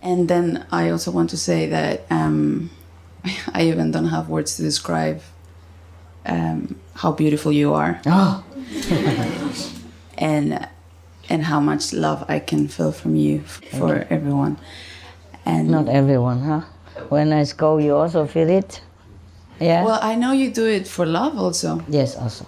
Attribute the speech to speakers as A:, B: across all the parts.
A: And then I also want to say that I even don't have words to describe how beautiful you are.
B: Oh.
A: and how much love I can feel from you for everyone. And
B: Not everyone, huh? When I scold, you also feel it? Yeah?
A: well, I know you do it for love also.
B: Yes, also.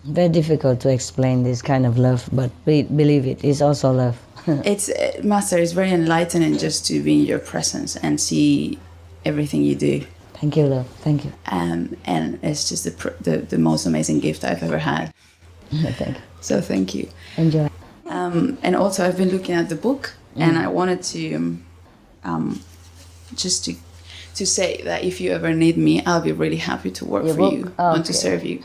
B: Very difficult to explain this kind of love, but believe it, it's also love.
A: It's Master, it's very enlightening just to be in your presence and see everything you do.
B: Thank you, love. Thank you.
A: And it's just the most amazing gift I've ever had.
B: Thank you.
A: So thank you.
B: Enjoy.
A: And also I've been looking at the book, and I wanted to just to say that if you ever need me, I'll be really happy to work
B: Your
A: for
B: book?
A: you
B: Oh,
A: and to
B: okay.
A: serve you.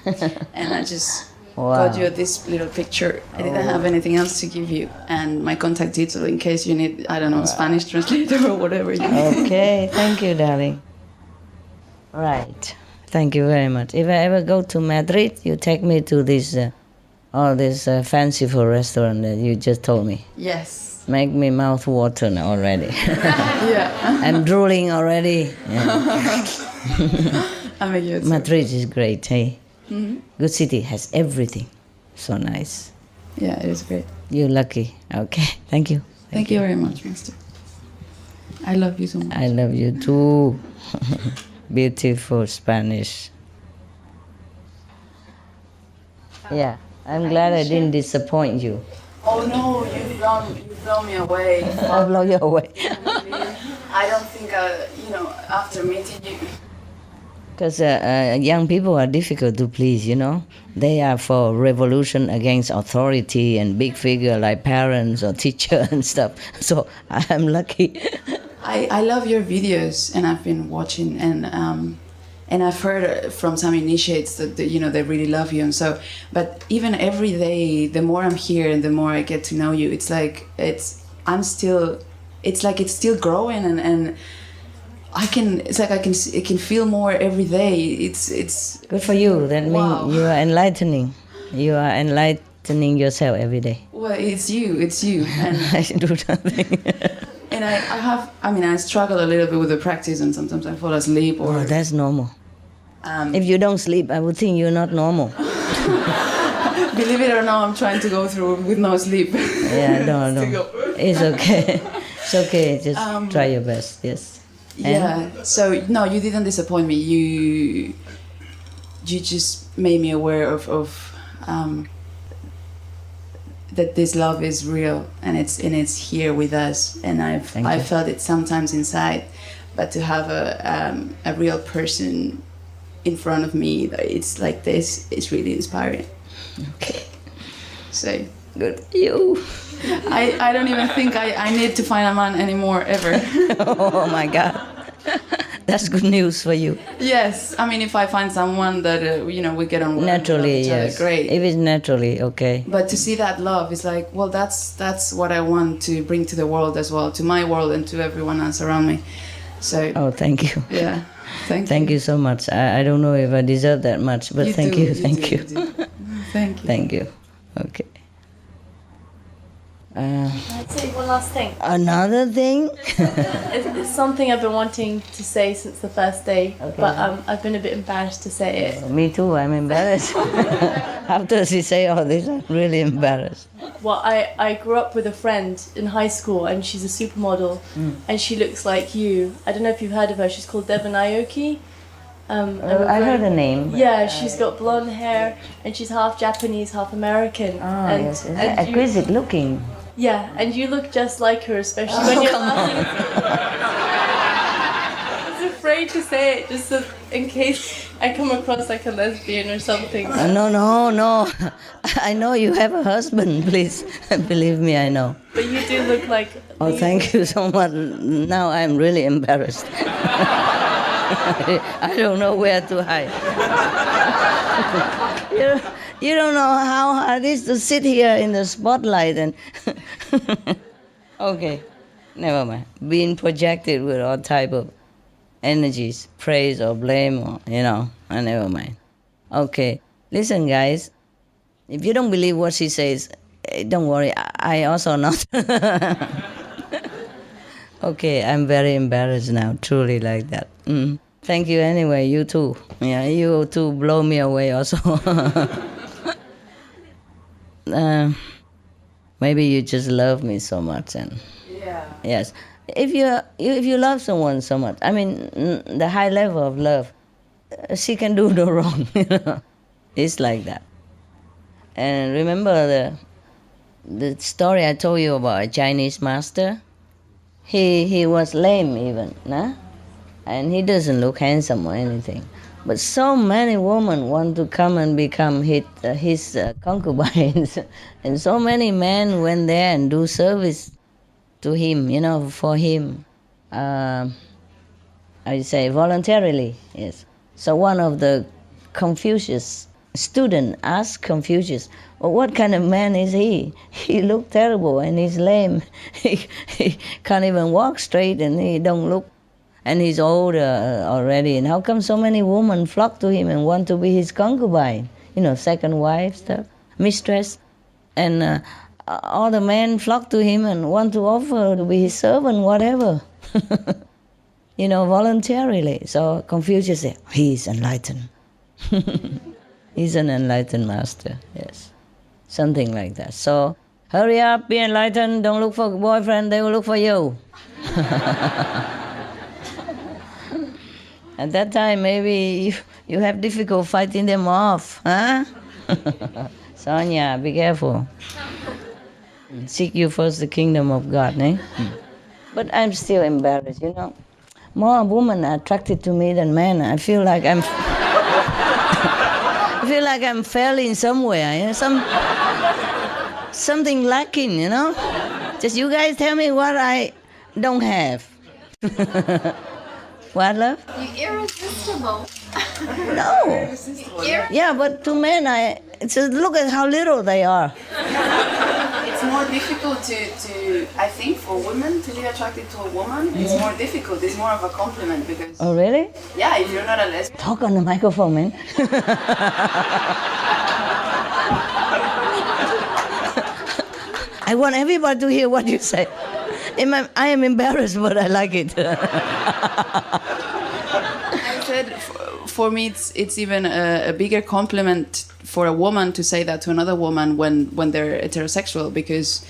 A: And I just
B: Wow.
A: got you this little picture. I didn't have anything else to give you, and my contact detail in case you need, I don't know, Spanish translator or whatever you need.
B: Okay, thank you, darling. Right. Thank you very much. If I ever go to Madrid, you take me to this all this fanciful restaurant that you just told me.
A: Yes.
B: Make me mouth water now already.
A: Yeah.
B: I'm drooling already. Yeah.
A: I mean, you.
B: Madrid is great, hey?
A: Mm-hmm.
B: Good city, has everything. So nice.
A: Yeah, it is great.
B: You're lucky. Okay, thank you.
A: Thank you very much, Master. I love you so much.
B: I love you too. Beautiful Spanish. Yeah, I'm glad I didn't disappoint you.
A: Oh no, you've blown me away.
B: I'll blow you away.
A: I don't think after meeting you.
B: Because young people are difficult to please, you know. They are for revolution against authority and big figure like parents or teacher and stuff. So I'm lucky.
A: I love your videos, and I've been watching, and I've heard from some initiates that they really love you, and so. But even every day, the more I'm here and the more I get to know you, it's like it's still growing, and I can feel more every day. It's
B: Good for you. That means
A: Wow.
B: you are enlightening. You are enlightening yourself every day.
A: well, it's you, and
B: I do nothing.
A: and I struggle a little bit with the practice, and sometimes I fall asleep or.
B: Oh, that's normal. If you don't sleep, I would think you're not normal.
A: Believe it or not, I'm trying to go through with no sleep.
B: Yeah, no. It's okay. It's okay. Just try your best. Yes.
A: Yeah. So no, you didn't disappoint me. You just made me aware of that this love is real, and it's here with us, and I felt it sometimes inside, but to have a real person in front of me, it's like this, it's really inspiring.
B: Okay.
A: So
B: Good. You.
A: I don't even think I need to find a man anymore ever.
B: Oh my God. That's good news for you.
A: Yes, I mean, if I find someone that we get on well,
B: Naturally,
A: we love each other,
B: yes.
A: great.
B: If it's naturally, okay.
A: But to see that love is like, well, that's what I want to bring to the world as well, to my world and to everyone else around me. So
B: Oh, thank you.
A: yeah,
B: Thank you so much. I don't know if I deserve that much, but thank you. Thank you.
A: Thank you.
B: Thank you. Okay.
C: I'd say one last thing.
B: Another thing?
C: It's something I've been wanting to say since the first day,
B: Okay.
C: but I've been a bit embarrassed to say it.
B: Me too, I'm embarrassed. After she say all this, I'm really embarrassed.
C: Well, I grew up with a friend in high school, and she's a supermodel, and she looks like you. I don't know if you've heard of her. She's called Devon Aoki.
B: I heard the name. but-
C: Yeah, she's got blonde hair, and she's half Japanese, half American.
B: Oh,
C: and,
B: yes. Is
C: and
B: that
C: you-
B: exquisite looking?
C: Yeah, and you look just like her, especially when you're laughing. I was afraid to say it, just so, in case I come across like a lesbian or something.
B: No. I know you have a husband, please. Believe me, I know.
C: But you do look like.
B: Oh, thank you so much. Now I'm really embarrassed. I don't know where to hide. You don't know how hard it is to sit here in the spotlight and... Okay, never mind. Being projected with all type of energies, praise or blame or, never mind. Okay, listen guys, if you don't believe what she says, don't worry, I also not. Okay, I'm very embarrassed now, truly like that. Thank you anyway, you too. Yeah, you too blow me away also. Maybe you just love me so much, and yes, if you love someone so much, I mean, the high level of love, she can do no wrong. It's like that. And remember the story I told you about a Chinese master. He was lame even, nah? And he doesn't look handsome or anything. But so many women want to come and become his concubines. And so many men went there and do service to him, for him. I say voluntarily, yes. So one of the Confucius students asked Confucius, well, what kind of man is he? He looked terrible and he's lame. He can't even walk straight and he don't look. And he's old already. And how come so many women flock to him and want to be his concubine? Second wife stuff, mistress. And all the men flock to him and want to offer to be his servant, whatever. Voluntarily. So Confucius said, he's enlightened. He's an enlightened master, yes. Something like that. So, hurry up, be enlightened, don't look for a boyfriend, they will look for you. At that time, maybe you have difficult fighting them off, huh? Sonia, be careful. Seek you first the kingdom of God, eh? But I'm still embarrassed, More women are attracted to me than men. I feel like I'm failing somewhere, something lacking, Just you guys tell me what I don't have. What, love?
D: You're irresistible.
B: No. Yeah, but to men, just look at how little they are.
A: It's more difficult to I think, for women to be attracted to a woman. It's more difficult. It's more of a compliment because.
B: Oh, really?
A: Yeah, if you're not a lesbian.
B: Talk on the microphone, man. I want everybody to hear what you say. I am embarrassed, but I like it.
A: I said, for me, it's even a bigger compliment for a woman to say that to another woman when they're heterosexual, because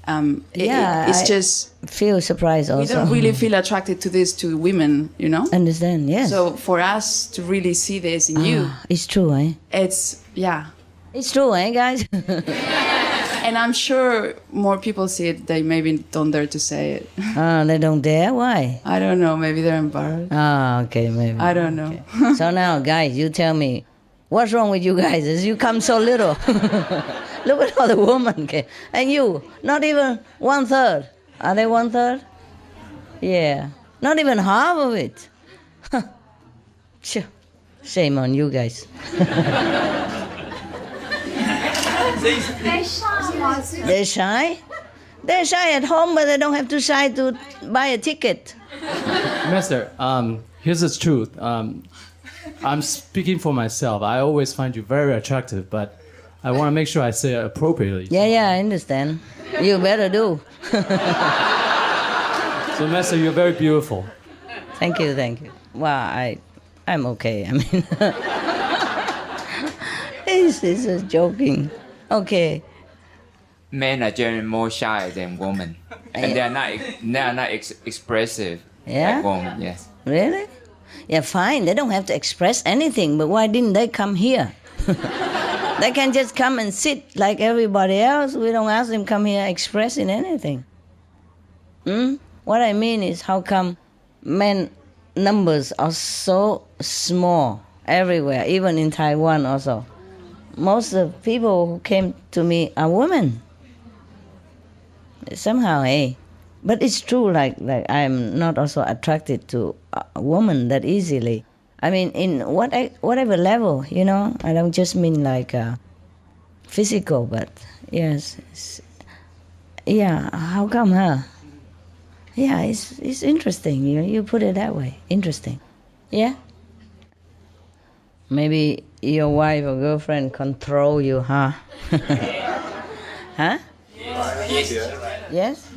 A: it's just
B: feel surprised also.
A: We don't really feel attracted to this to women,
B: Understand? Yes.
A: So for us to really see this in you,
B: it's true, eh?
A: It's
B: true, eh, guys?
A: And I'm sure more people see it. They maybe don't dare to say it.
B: They don't dare? Why?
A: I don't know. Maybe they're embarrassed.
B: Okay, maybe.
A: I don't know.
B: Okay. So now, guys, you tell me, what's wrong with you guys? Is you come so little? Look at all the women, okay? And you, not even 1/3. Are they 1/3? Yeah. Not even half of it. Shame on you guys.
D: They're shy.
B: They're shy? They're shy at home, but they don't have to shy to buy a ticket.
E: Master, here's the truth. I'm speaking for myself. I always find you very attractive, but I want to make sure I say it appropriately.
B: Yeah, I understand. You better do.
E: So, Master, you're very beautiful.
B: Thank you. Well, I'm okay. I mean, it's just joking. Okay.
F: Men are generally more shy than women, and they are not expressive like women. Yes.
B: Really? Yeah, fine. They don't have to express anything. But why didn't they come here? They can just come and sit like everybody else. We don't ask them come here expressing anything. What I mean is, how come men numbers are so small everywhere, even in Taiwan also? Most of the people who came to me are women. Somehow, But it's true, like I'm not also attracted to a woman that easily. I mean, in whatever level, I don't just mean like physical, but yes. How come, huh? Yeah, it's interesting, you put it that way. Interesting. Yeah? Maybe your wife or girlfriend control you, huh? Huh?
F: Yes.
B: Yes?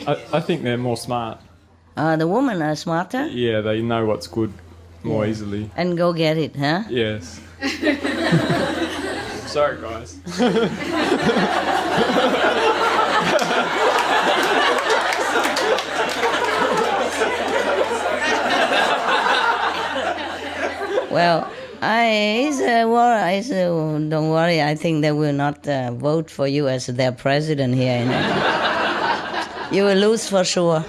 G: I think they're more smart.
B: The women are smarter
G: Yeah, they know what's good more easily.
B: and go get it, huh?
G: Yes. Sorry, guys.
B: Well, don't worry. I think they will not vote for you as their president here. You will lose for sure.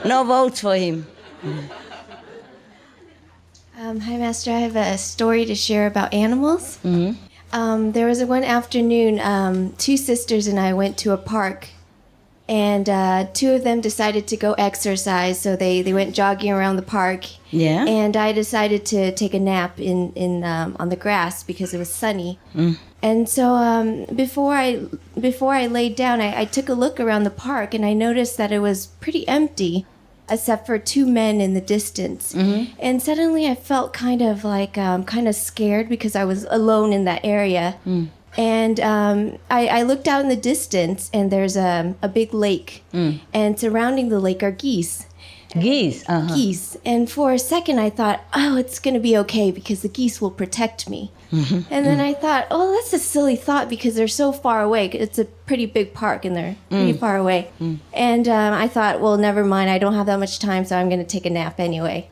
B: No votes for him.
H: Hi, Master. I have a story to share about animals.
B: Mm-hmm.
H: There was one afternoon, two sisters and I went to a park, and two of them decided to go exercise, so they went jogging around the park.
B: Yeah.
H: And I decided to take a nap on the grass because it was sunny.
B: Mm.
H: And so before I laid down, I took a look around the park, and I noticed that it was pretty empty, except for two men in the distance.
B: Mm-hmm.
H: And suddenly I felt kind of scared because I was alone in that area.
B: Mm.
H: And I looked out in the distance, and there's a big lake.
B: Mm.
H: And surrounding the lake are geese.
B: Geese. Uh-huh.
H: Geese. And for a second I thought, oh, it's going to be okay because the geese will protect me.
B: Mm-hmm.
H: And then I thought, oh, that's a silly thought because they're so far away. It's a pretty big park and they're pretty far away. And I thought, well, never mind. I don't have that much time, so I'm going to take a nap anyway.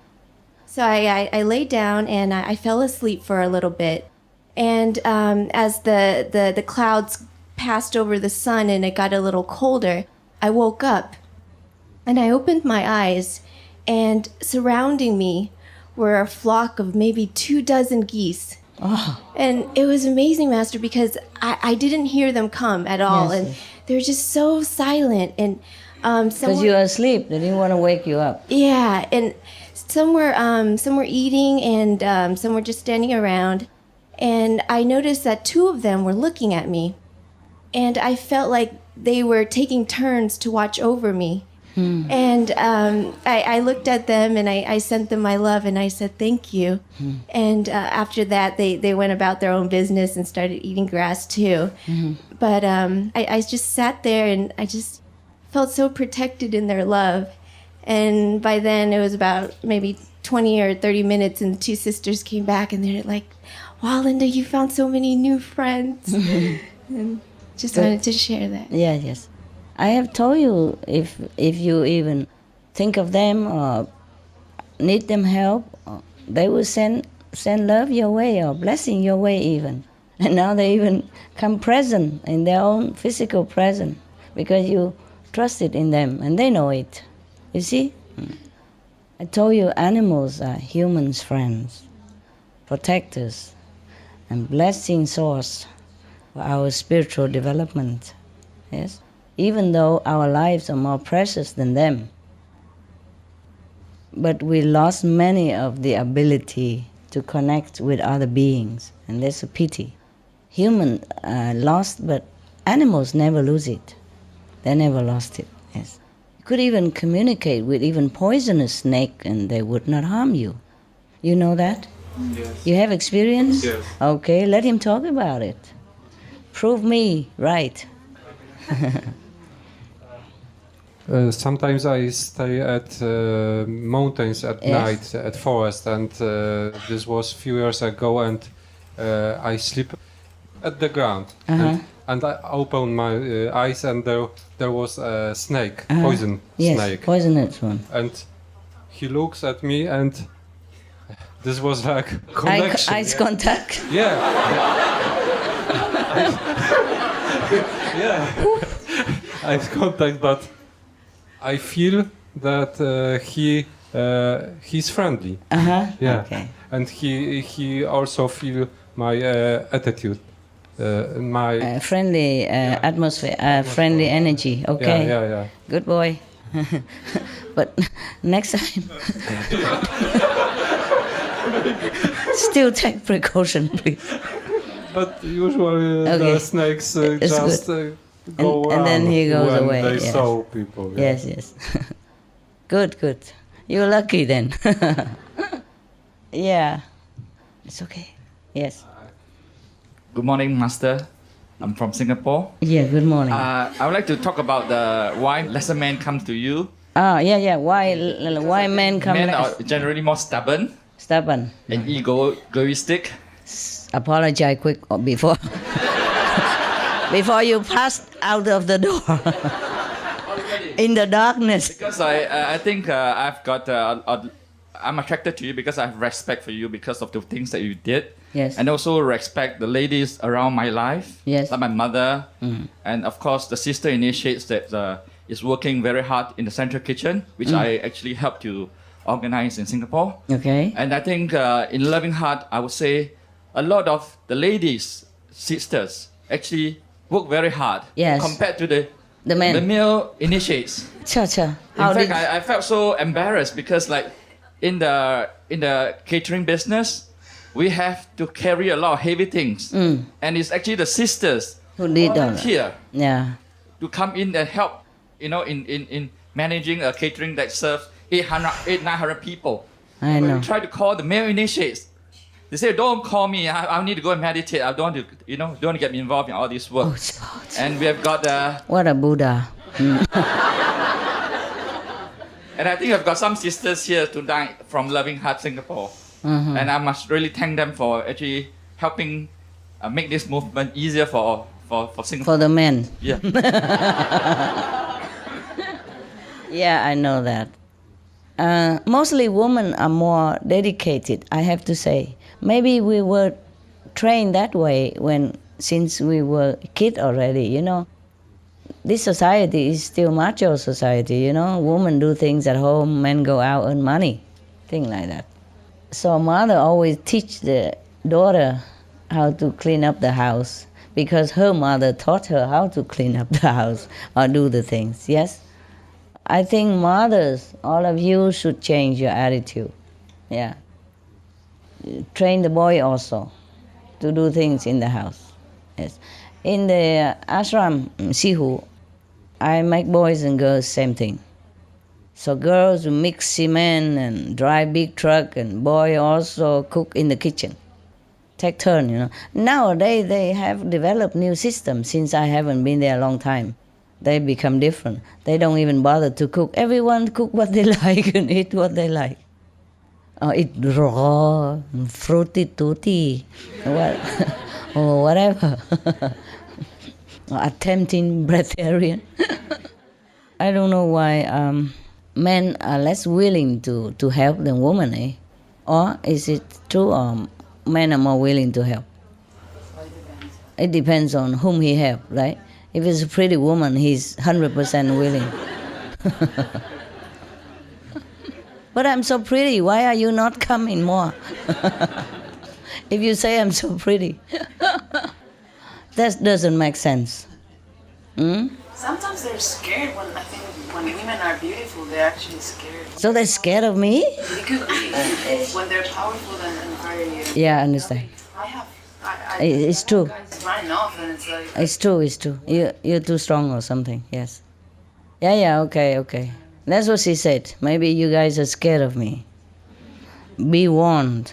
H: So I laid down and I fell asleep for a little bit. And as the clouds passed over the sun and it got a little colder, I woke up. And I opened my eyes, and surrounding me were a flock of maybe 24 geese.
B: Oh.
H: And it was amazing, Master, because I didn't hear them come at all.
B: Yes,
H: and
B: yes.
H: they were just so silent. And
B: Because you were asleep, they didn't want to wake you up.
H: yeah, and some were eating, and some were just standing around. And I noticed that two of them were looking at me. And I felt like they were taking turns to watch over me. And I looked at them and I sent them my love and I said thank you. And after that, they went about their own business and started eating grass too. But I just sat there and I just felt so protected in their love. And by then it was about maybe 20 or 30 minutes, and the two sisters came back and they're like, wow, Linda, you found so many new friends. And just wanted to share that.
B: Yeah, yes. I have told you, if you even think of them or need them help, they will send love your way or blessing your way even. And now they even come present in their own physical presence because you trusted in them and they know it. You see? I told you animals are humans' friends, protectors, and blessing source for our spiritual development. Yes? Even though our lives are more precious than them. But we lost many of the ability to connect with other beings, and that's a pity. Humans lost, but animals never lose it. They never lost it, yes. You could even communicate with even poisonous snake and they would not harm you. You know that?
G: Yes.
B: You have experience?
G: Yes.
B: Okay, let him talk about it. Prove me right.
I: Sometimes I stay at mountains at night, at forest, and this was a few years ago, and I sleep at the ground. And I open my eyes, and there was a snake, poison snake.
B: Poisonous one.
I: And he looks at me, and this was like connection.
B: Eyes contact.
I: Yeah. Yeah. Eyes contact, but I feel that he's friendly. Yeah.
B: Okay.
I: And he also feel my attitude, my
B: friendly atmosphere, friendly energy. Okay.
I: Yeah.
B: Good boy. But next time, still take precaution, please.
I: But usually the snakes just go
B: and then he goes
I: when
B: away.
I: They
B: Yes.
I: saw people. Yeah.
B: Yes. Good. You're lucky then. Yeah. It's okay. Yes.
J: Good morning, Master.
F: I'm from Singapore.
B: Yeah, good morning.
F: I would like to talk about the why lesser men come to you.
B: Yeah. Why men come?
F: Men are generally more stubborn
B: Stubborn.
F: and egoistic.
B: Apologize quick before before you pass out of the door in the darkness.
F: Because I think I've got I'm attracted to you because I have respect for you because of the things that you did.
B: Yes.
F: And also respect the ladies around my life.
B: Yes.
F: Like my mother. And of course the sister initiates that is working very hard in the central kitchen, which I actually helped to organize in Singapore.
B: Okay.
F: And I think in Loving Heart, I would say a lot of the ladies, sisters, actually work very hard.
B: Yes.
F: Compared to the
B: men.
F: The male initiates.
B: Cha.
F: In fact, I felt so embarrassed because like in the catering business, we have to carry a lot of heavy things. And it's actually the sisters
B: who did
F: volunteer
B: Yeah.
F: to come in and help, in managing a catering that serves 900 people.
B: I
F: When
B: know.
F: we try to call the male initiates, they say, don't call me, I need to go and meditate. I don't want to, don't want to get me involved in all this work. And we have got
B: What a Buddha.
F: and I think I've got some sisters here tonight from Loving Heart Singapore. And I must really thank them for actually helping make this movement easier for Singapore.
B: For the men.
F: Yeah.
B: Yeah, I know that. Mostly women are more dedicated, I have to say. Maybe we were trained that way since we were kid already, This society is still macho society, Women do things at home, men go out earn money, thing like that. So mother always teach the daughter how to clean up the house because her mother taught her how to clean up the house or do the things, yes? I think mothers, all of you should change your attitude. Yeah. Train the boy also to do things in the house. Yes. In the ashram, Sihu, I make boys and girls same thing. So girls mix cement and drive big truck, and boy also cook in the kitchen. Take turn, Nowadays they have developed new systems since I haven't been there a long time. They become different. They don't even bother to cook. Everyone cook what they like and eat what they like. Or eat raw, fruity tutti, or whatever. Or attempting breatharian. I don't know why men are less willing to help than women, eh? Or is it true or men are more willing to help? It depends on whom he helps, right? If it's a pretty woman, he's 100% willing. But I'm so pretty, why are you not coming more? If you say I'm so pretty. That doesn't make sense.
A: Sometimes they're scared when women are beautiful, they're actually scared.
B: So they're scared of me?
A: It could be. When they're powerful and very...
B: Yeah, I understand. It's true.
A: Guys run off and it's like...
B: It's true. You're too strong or something, yes. Yeah, okay. That's what she said. Maybe you guys are scared of me. Be warned.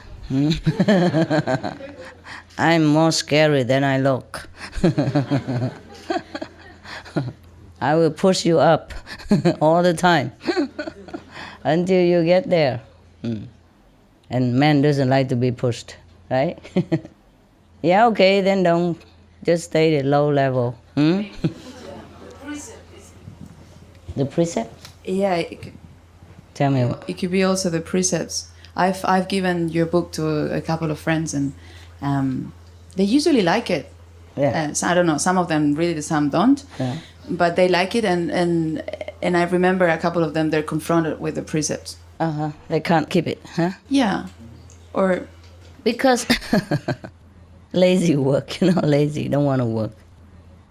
B: I'm more scary than I look. I will push you up all the time until you get there. And man doesn't like to be pushed, right? Yeah, okay, then don't just stay at low level. The precept?
A: Yeah,
B: Tell me what.
A: it could be also the precepts. I've given your book to a couple of friends and they usually like it.
B: Yeah.
A: So I don't know, some of them really, some don't.
B: Yeah.
A: But they like it and I remember a couple of them, they're confronted with the precepts.
B: They can't keep it, huh?
A: Yeah. Or...
B: Because lazy work, lazy, don't want to work.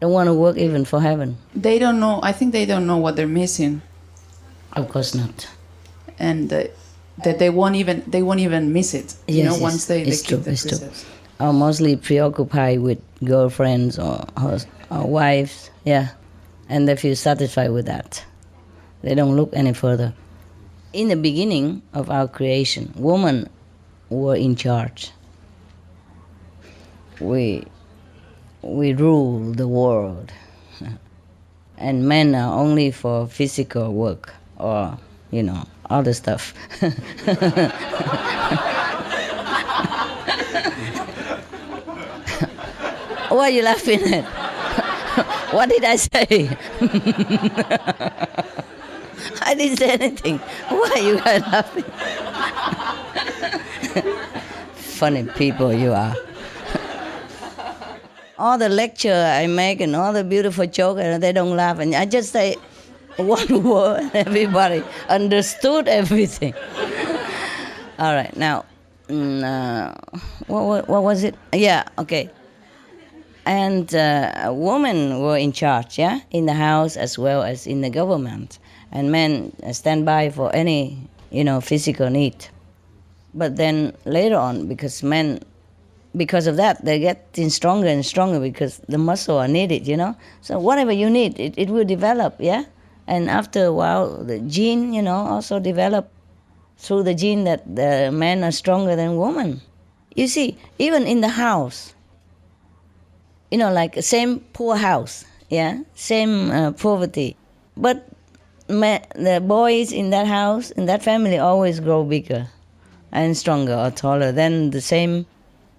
B: Don't want to work even for heaven.
A: They don't know, I think they don't know what they're missing.
B: Of course not.
A: And that they won't even miss it.
B: Yes,
A: once they
B: it's
A: keep
B: true,
A: the
B: it's true.
A: precepts.
B: Are mostly preoccupied with girlfriends or wives, yeah. And they feel satisfied with that. They don't look any further. In the beginning of our creation, women were in charge. We we rule the world. And men are only for physical work or, other stuff. What are you laughing at? What did I say? I didn't say anything. Why are you guys laughing? Funny people you are. All the lecture I make and all the beautiful joke, and they don't laugh. And I just say one word, and everybody understood everything. All right, now, what was it? Yeah, okay. And women were in charge, yeah, in the house as well as in the government. And men stand by for any, physical need. But then later on, because of that, they're getting stronger and stronger because the muscle are needed, So whatever you need, it will develop, yeah? And after a while, the gene, also develop through the gene that the men are stronger than women. You see, even in the house, like same poor house, yeah, same poverty. But the boys in that house, in that family, always grow bigger and stronger or taller than the same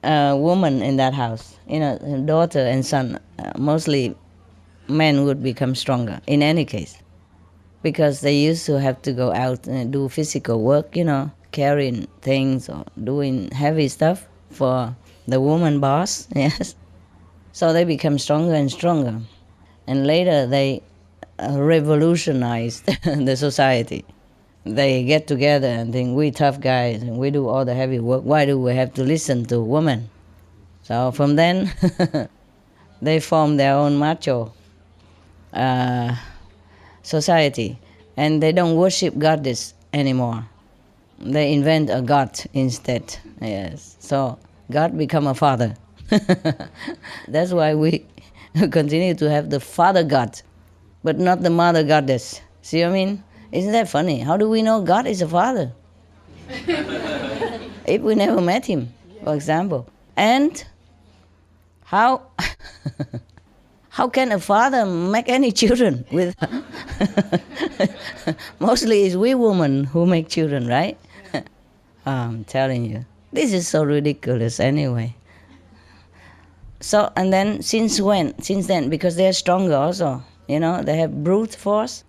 B: woman in that house. Daughter and son, mostly men would become stronger in any case. Because they used to have to go out and do physical work, carrying things or doing heavy stuff for the woman boss, yes. So they become stronger and stronger. And later they revolutionized the society. They get together and think, we tough guys and we do all the heavy work. Why do we have to listen to women? So from then, they form their own macho society. And they don't worship goddess anymore. They invent a god instead. Yes. So God become a father. That's why we continue to have the father god, but not the mother goddess. See what I mean? Isn't that funny? How do we know God is a father? If we never met him, for example. And how can a father make any children with mostly it's we women who make children, right? I'm telling you. This is so ridiculous anyway. So, and then since then, because they're stronger also, they have brute force,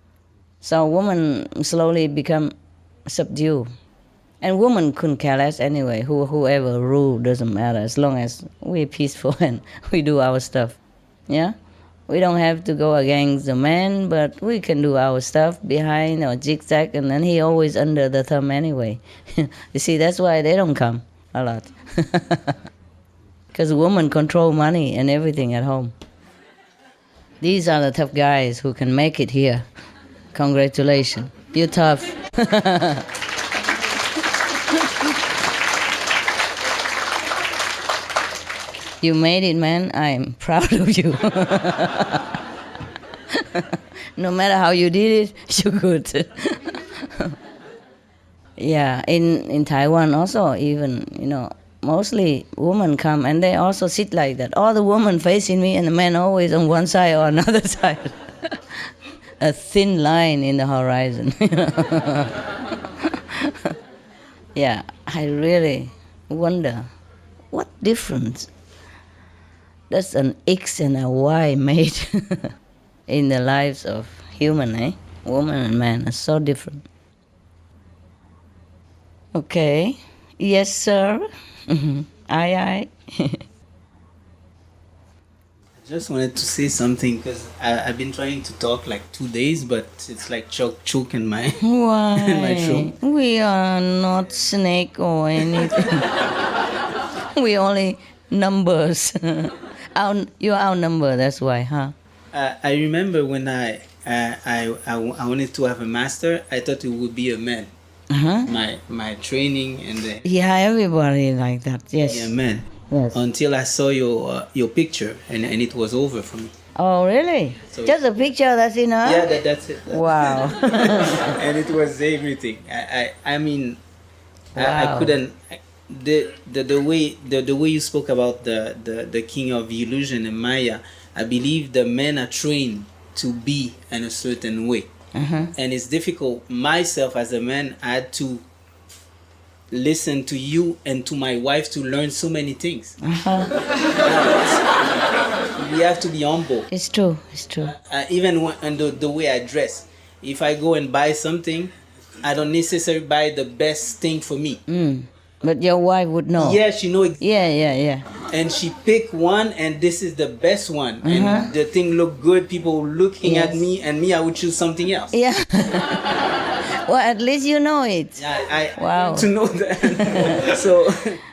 B: so women slowly become subdued. And women couldn't care less anyway, whoever rule doesn't matter, as long as we're peaceful and we do our stuff, yeah? We don't have to go against the man, but we can do our stuff behind or zigzag, and then he always under the thumb anyway. You see, that's why they don't come a lot. Because women control money and everything at home. These are the tough guys who can make it here. Congratulations. You're tough. You made it, man. I'm proud of you. No matter how you did it, you're good. Yeah, in Taiwan also, even, mostly women come and they also sit like that. All the women facing me and the men always on one side or another side. A thin line in the horizon. Yeah, I really wonder what difference does an X and a Y made in the lives of human, eh? Woman and man are so different. Okay. Yes, sir. Aye.
J: I just wanted to say something because I've been trying to talk like 2 days, but it's like choke in my
B: Why?
J: in my throat.
B: We are not snake or anything. We only numbers. You're our number, that's why, huh?
J: I remember when I wanted to have a master, I thought it would be a man.
B: Uh-huh.
J: My training and the
B: everybody like that. Yes.
J: Yeah, man.
B: Yes.
J: Until I saw your picture and it was over for me.
B: Oh, really?
J: So
B: just a picture, that's enough?
J: Yeah, that's it.
B: Wow.
J: And it was everything. I mean,
B: wow.
J: I couldn't. the way you spoke about the king of illusion and Maya, I believe the men are trained to be in a certain way, and it's difficult. Myself as a man, I had to listen to you and to my wife to learn so many things. We have to be humble.
B: It's true. It's true.
J: Even when, the way I dress, if I go and buy something, I don't necessarily buy the best thing for me.
B: But your wife would know.
J: Yeah, she know.
B: Yeah.
J: And she pick one, and this is the best one. And the thing look good. People looking at me, and me, I would choose something else.
B: Yeah. Well, at least you know it.
J: I
B: Wow.
J: to know that. So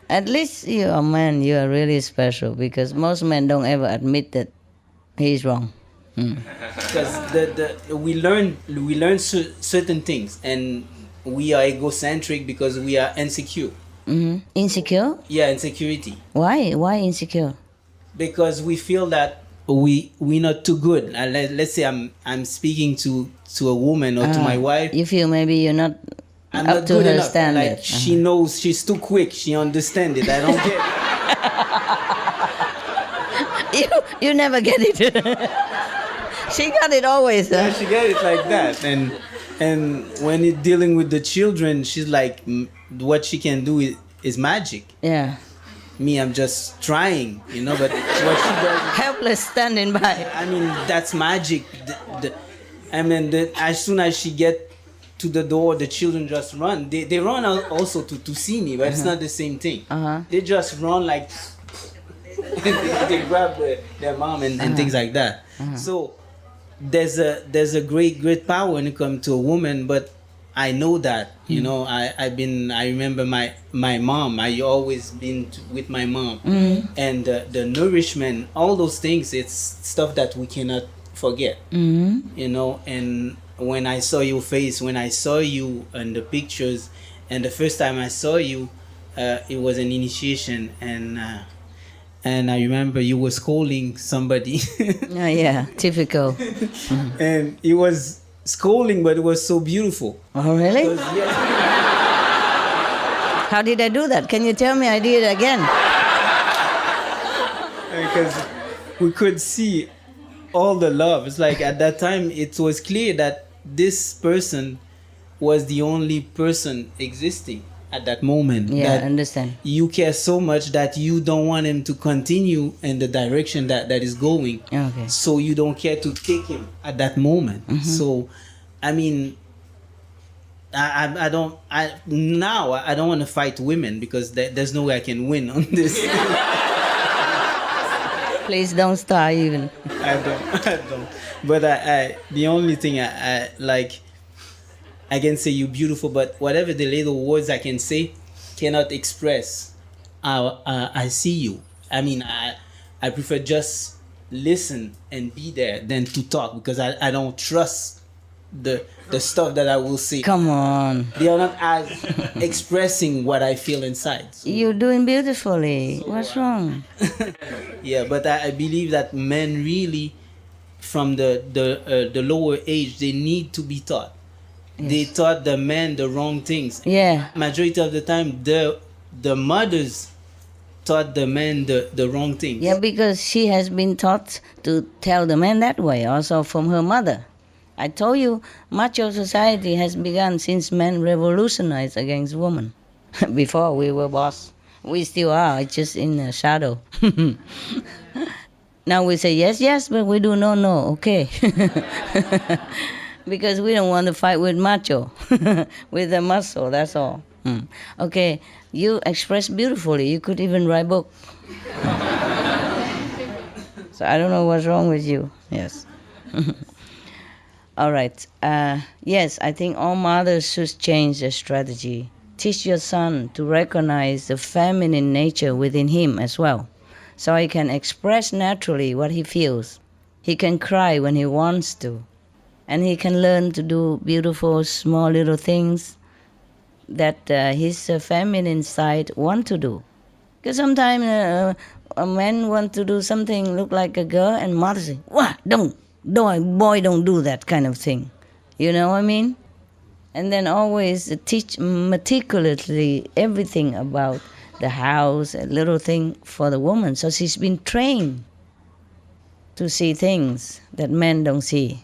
B: At least you are a man. You are really special because most men don't ever admit that he's wrong.
J: because we learn certain things, and we are egocentric because we are insecure.
B: Insecure?
J: Yeah, insecurity.
B: Why? Why insecure?
J: Because we feel that we're not too good. Let's say I'm speaking to a woman or to my wife.
B: You feel maybe you're not
J: I'm
B: up
J: not
B: to
J: good
B: her
J: enough.
B: standard.
J: Like she knows, she's too quick. She understands it. I don't get it.
B: You never get it. She got it always.
J: Yeah, she get it like that. And when it's dealing with the children, she's like, what she can do is magic.
B: Yeah.
J: Me, I'm just trying, but what she does,
B: Helpless standing by.
J: I mean, that's magic. As soon as she get to the door, the children just run. They run out also to see me, but it's not the same thing. They just run like, they grab their mom and things like that. So there's a great power when it comes to a woman, but I know that, I remember my mom. I always been with my mom, and the nourishment, all those things. It's stuff that we cannot forget, And when I saw your face, when I saw you in the pictures, and the first time I saw you, it was an initiation, and I remember you were scolding somebody.
B: Yeah, typical.
J: And it was scolding, but it was so beautiful.
B: Oh, really? How did I do that? Can you tell me I did it again?
J: Because we could see all the love. It's like at that time, it was clear that this person was the only person existing at that moment.
B: Yeah, I
J: that
B: understand.
J: You care so much that you don't want him to continue in the direction that is going.
B: Okay.
J: So you don't care to take him at that moment. So, I mean, I don't want to fight women because there's no way I can win on this.
B: Please don't start even.
J: I don't. But I the only thing I like, I can say you're beautiful, but whatever the little words I can say cannot express how I see you. I mean, I prefer just listen and be there than to talk because I don't trust the stuff that I will say.
B: Come on.
J: They are not as expressing what I feel inside. So,
B: You're doing beautifully. What's wrong?
J: yeah, but I believe that men really, from the lower age, they need to be taught. Yes. They taught the men the wrong things.
B: Yeah.
J: Majority of the time, the mothers taught the men the wrong things.
B: Yeah, because she has been taught to tell the man that way, also from her mother. I told you, macho society has begun since men revolutionized against women. Before we were boss. We still are, it's just in the shadow. Now we say yes, but we do no, okay. Because we don't want to fight with macho, with the muscle, that's all. Okay, you express beautifully. You could even write a book. So I don't know what's wrong with you. Yes. All right. Yes, I think all mothers should change their strategy. Teach your son to recognize the feminine nature within him as well, so he can express naturally what he feels. He can cry when he wants to, and he can learn to do beautiful, small little things that his feminine side want to do. Because sometimes a man want to do something look like a girl, and mother say, "What? Boy, don't do that kind of thing." You know what I mean? And then always teach meticulously everything about the house, a little thing for the woman. So she's been trained to see things that men don't see.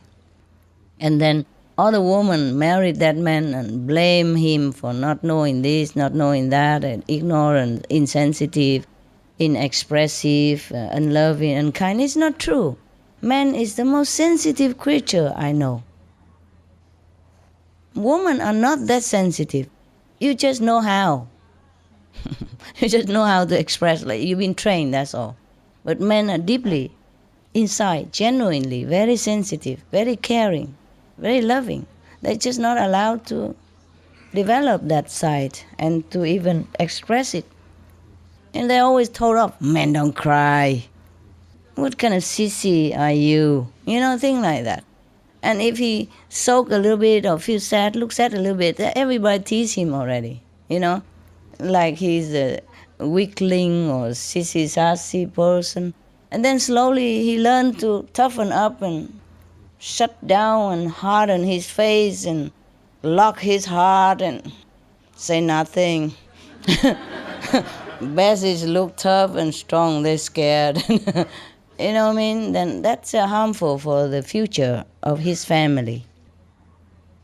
B: And then other women married that man and blame him for not knowing this, not knowing that, and ignorant, insensitive, inexpressive, unloving, unkind. It's not true. Man is the most sensitive creature I know. Women are not that sensitive. You just know how. You just know how to express. Like you've been trained, that's all. But men are deeply inside, genuinely, very sensitive, very caring, very loving. They're just not allowed to develop that side and to even express it. And they're always told off, men don't cry. What kind of sissy are you? You know, things like that. And if he sulk a little bit or feel sad, look sad a little bit, everybody tease him already, you know? Like he's a weakling or sissy-sassy person. And then slowly he learned to toughen up and shut down and harden his face and lock his heart and say nothing. Best is look tough and strong, they're scared. You know what I mean? Then that's harmful for the future of his family.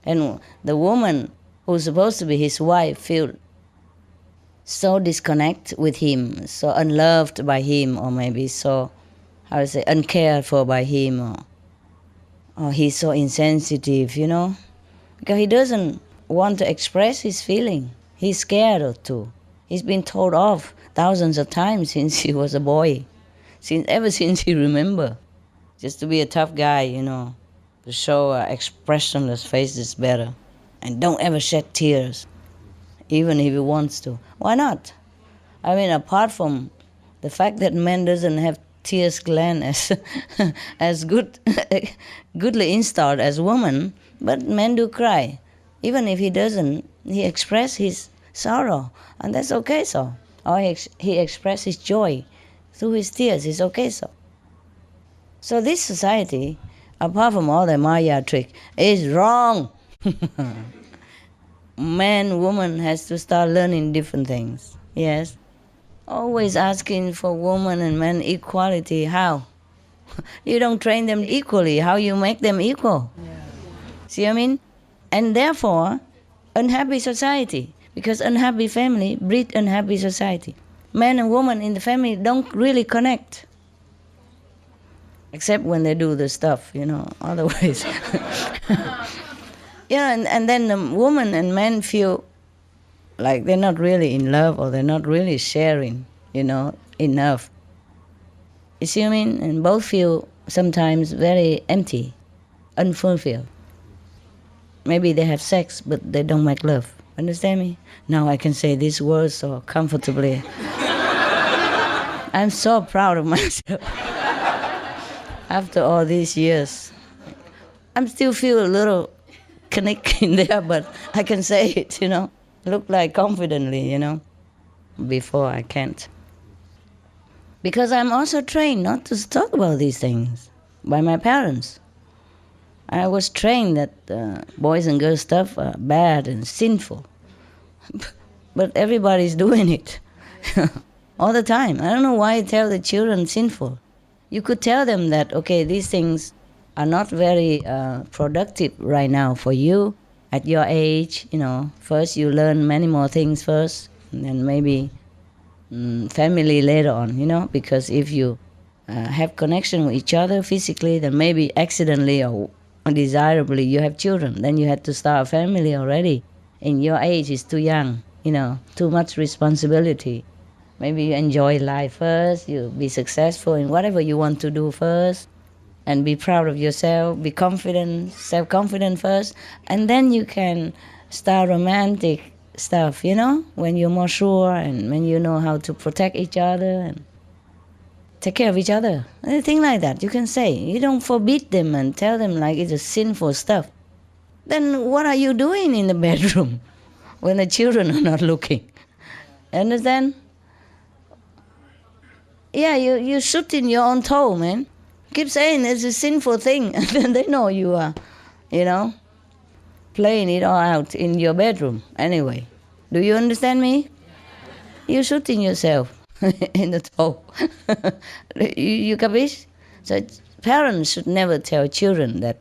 B: And the woman who's supposed to be his wife feel so disconnected with him, so unloved by him, or maybe so, how to say, uncared for by him, or he's so insensitive, you know? Because he doesn't want to express his feeling. He's scared to. He's been told off thousands of times since he was a boy. Ever since he remember, just to be a tough guy, you know, to show expressionless faces better, and don't ever shed tears, even if he wants to. Why not? I mean, apart from the fact that man doesn't have tears gland as goodly installed as woman, but men do cry. Even if he doesn't, he express his sorrow, and that's okay so. Or he express his joy through his tears, it's okay so. So this society, apart from all the Maya trick, is wrong. Man, woman has to start learning different things, yes. Always asking for woman and man equality, how? You don't train them equally, how you make them equal? Yeah. See what I mean? And therefore, unhappy society, because unhappy family breed unhappy society. Man and woman in the family don't really connect. Except when they do the stuff, you know, otherwise. And then the woman and man feel like they're not really in love or they're not really sharing, you know, enough. You see what I mean? And both feel sometimes very empty, unfulfilled. Maybe they have sex, but they don't make love. Understand me? Now I can say these words so comfortably. I'm so proud of myself. After all these years, I still feel a little connect in there, but I can say it, you know. Look like confidently, you know. Before I can't. Because I'm also trained not to talk about these things by my parents. I was trained that boys and girls stuff are bad and sinful. But everybody's doing it all the time. I don't know why I tell the children sinful. You could tell them that, okay, these things are not very productive right now for you at your age. You know, first you learn many more things first, and then maybe family later on, you know, because if you have connection with each other physically, then maybe accidentally or undesirably you have children. Then you have to start a family already. In your age, it's too young, you know, too much responsibility. Maybe you enjoy life first, you be successful in whatever you want to do first, and be proud of yourself, be confident, self-confident first, and then you can start romantic stuff, you know, when you're more sure and when you know how to protect each other and take care of each other. Anything like that, you can say. You don't forbid them and tell them like it's a sinful stuff. Then what are you doing in the bedroom when the children are not looking? Understand? Yeah, you're shooting your own toe, man. Keep saying it's a sinful thing, and then they know you are, you know, playing it all out in your bedroom. Anyway, do you understand me? you're shooting yourself in the toe. you capish? So parents should never tell children that,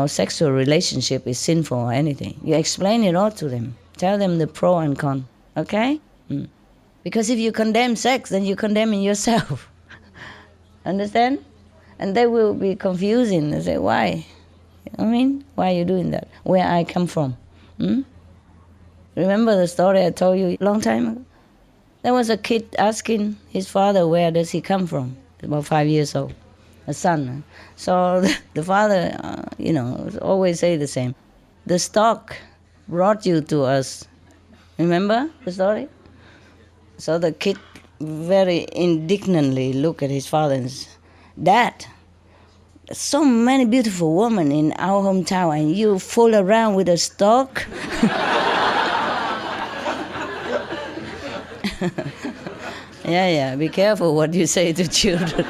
B: sexual relationship is sinful or anything. You explain it all to them. Tell them the pro and con, okay? Because if you condemn sex, then you're condemning yourself. Understand? And they will be confusing. They say, why? Why are you doing that? Where I come from? Remember the story I told you a long time ago? There was a kid asking his father, where does he come from? About 5 years old, a son. So the father, always say the same. The stork brought you to us. Remember the story? So the kid very indignantly looked at his father and said, Dad, so many beautiful women in our hometown and you fool around with a stork? Yeah, be careful what you say to children.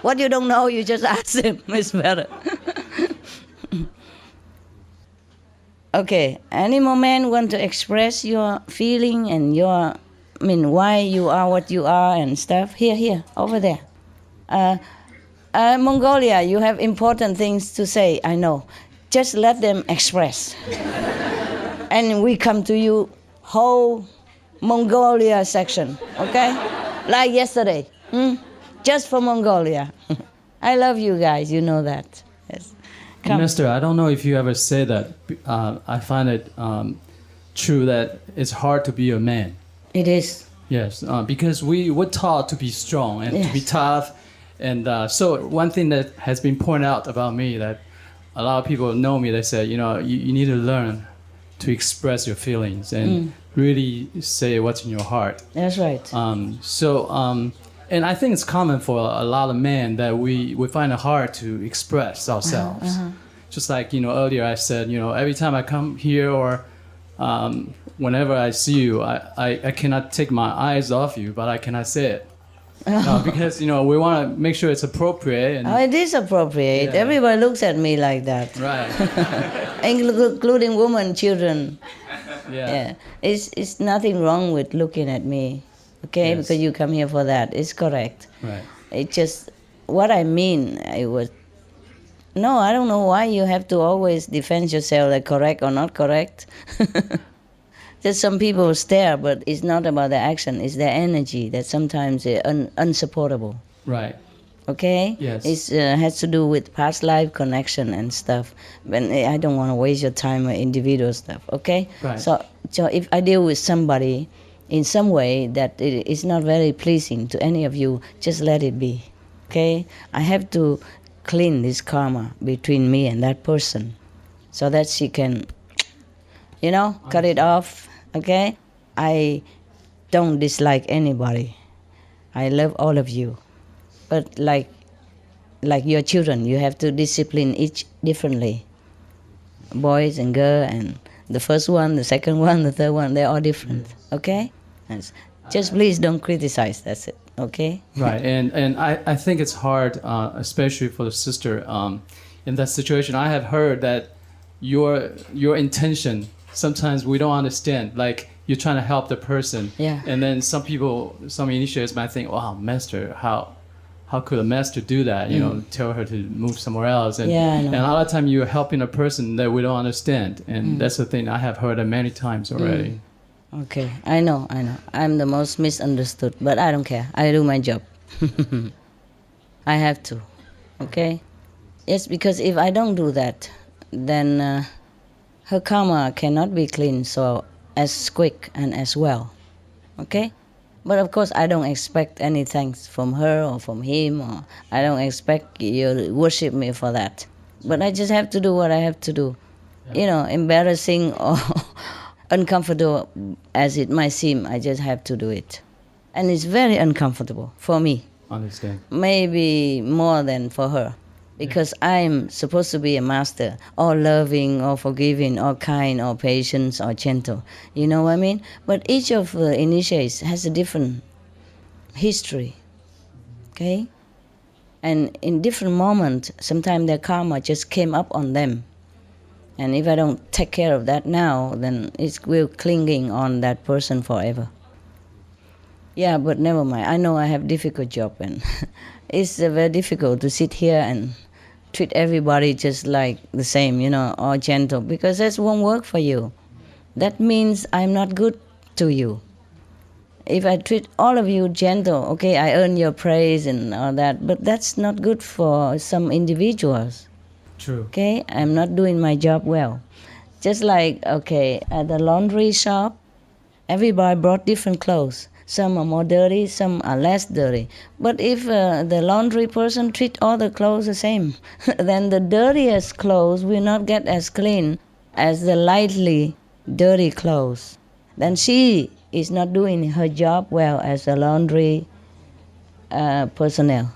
B: What you don't know, you just ask them, it's better. Okay, any moment want to express your feeling and why you are what you are and stuff? Here, over there. Mongolia, you have important things to say, I know. Just let them express. And we come to you, whole Mongolia section, okay? Like yesterday, just for Mongolia. I love you guys, you know that. Yes.
E: Mister, I don't know if you ever say that. I find it true that it's hard to be a man.
B: It is.
E: Yes, because we were taught to be strong and to be tough. And so one thing that has been pointed out about me that a lot of people know me, they say, you need to learn to express your feelings and really say what's in your heart.
B: That's right.
E: And I think it's common for a lot of men that we find it hard to express ourselves. Just like, earlier I said, every time I come here or whenever I see you, I cannot take my eyes off you, but I cannot say it. Because, we want to make sure it's appropriate. And
B: it is appropriate.
E: Yeah.
B: Everybody looks at me like that.
E: Right.
B: Including women, children.
E: Yeah.
B: It's nothing wrong with looking at me. Okay,
E: Yes.
B: because you come here for that. It's correct.
E: Right.
B: It just, what I mean, I don't know why you have to always defend yourself like correct or not correct. Just some people stare, but it's not about the action, it's their energy that sometimes is unsupportable.
E: Right.
B: Okay?
E: Yes.
B: It has to do with past life connection and stuff. But I don't want to waste your time with individual stuff, okay?
E: Right.
B: So if I deal with somebody in some way that it is not very pleasing to any of you, just let it be, okay? I have to clean this karma between me and that person so that she can, cut it off, okay? I don't dislike anybody. I love all of you. But like your children, you have to discipline each differently. Boys and girls, and the first one, the second one, the third one, they're all different, okay? Just please don't criticize, that's it, okay?
E: Right, and I think it's hard, especially for the sister, in that situation. I have heard that your intention, sometimes we don't understand, like you're trying to help the person.
B: Yeah.
E: And then some initiates might think, wow, master, how could a master do that? Tell her to move somewhere else. And,
B: Yeah, I know.
E: and a lot of time you're helping a person that we don't understand. And that's the thing I have heard it many times already.
B: Okay, I know. I'm the most misunderstood, but I don't care. I do my job. I have to, okay? Yes, because if I don't do that, then her karma cannot be cleaned so as quick and as well, okay? But of course, I don't expect any thanks from her or from him, or I don't expect you to worship me for that. But I just have to do what I have to do. Embarrassing or uncomfortable as it might seem, I just have to do it. And it's very uncomfortable for me.
E: Understand.
B: Maybe more than for her. Because I'm supposed to be a master, or loving, or forgiving, or kind, or patient, or gentle. You know what I mean? But each of the initiates has a different history. Okay? And in different moments, sometimes their karma just came up on them. And if I don't take care of that now, then it will clinging on that person forever. Yeah, but never mind. I know I have difficult job, and it's very difficult to sit here and treat everybody just like the same, or gentle, because that won't work for you. That means I'm not good to you. If I treat all of you gentle, okay, I earn your praise and all that, but that's not good for some individuals.
E: True.
B: Okay, I'm not doing my job well. Just like, okay, at the laundry shop, everybody brought different clothes. Some are more dirty, some are less dirty. But if the laundry person treat all the clothes the same, then the dirtiest clothes will not get as clean as the lightly dirty clothes. Then she is not doing her job well as a laundry personnel.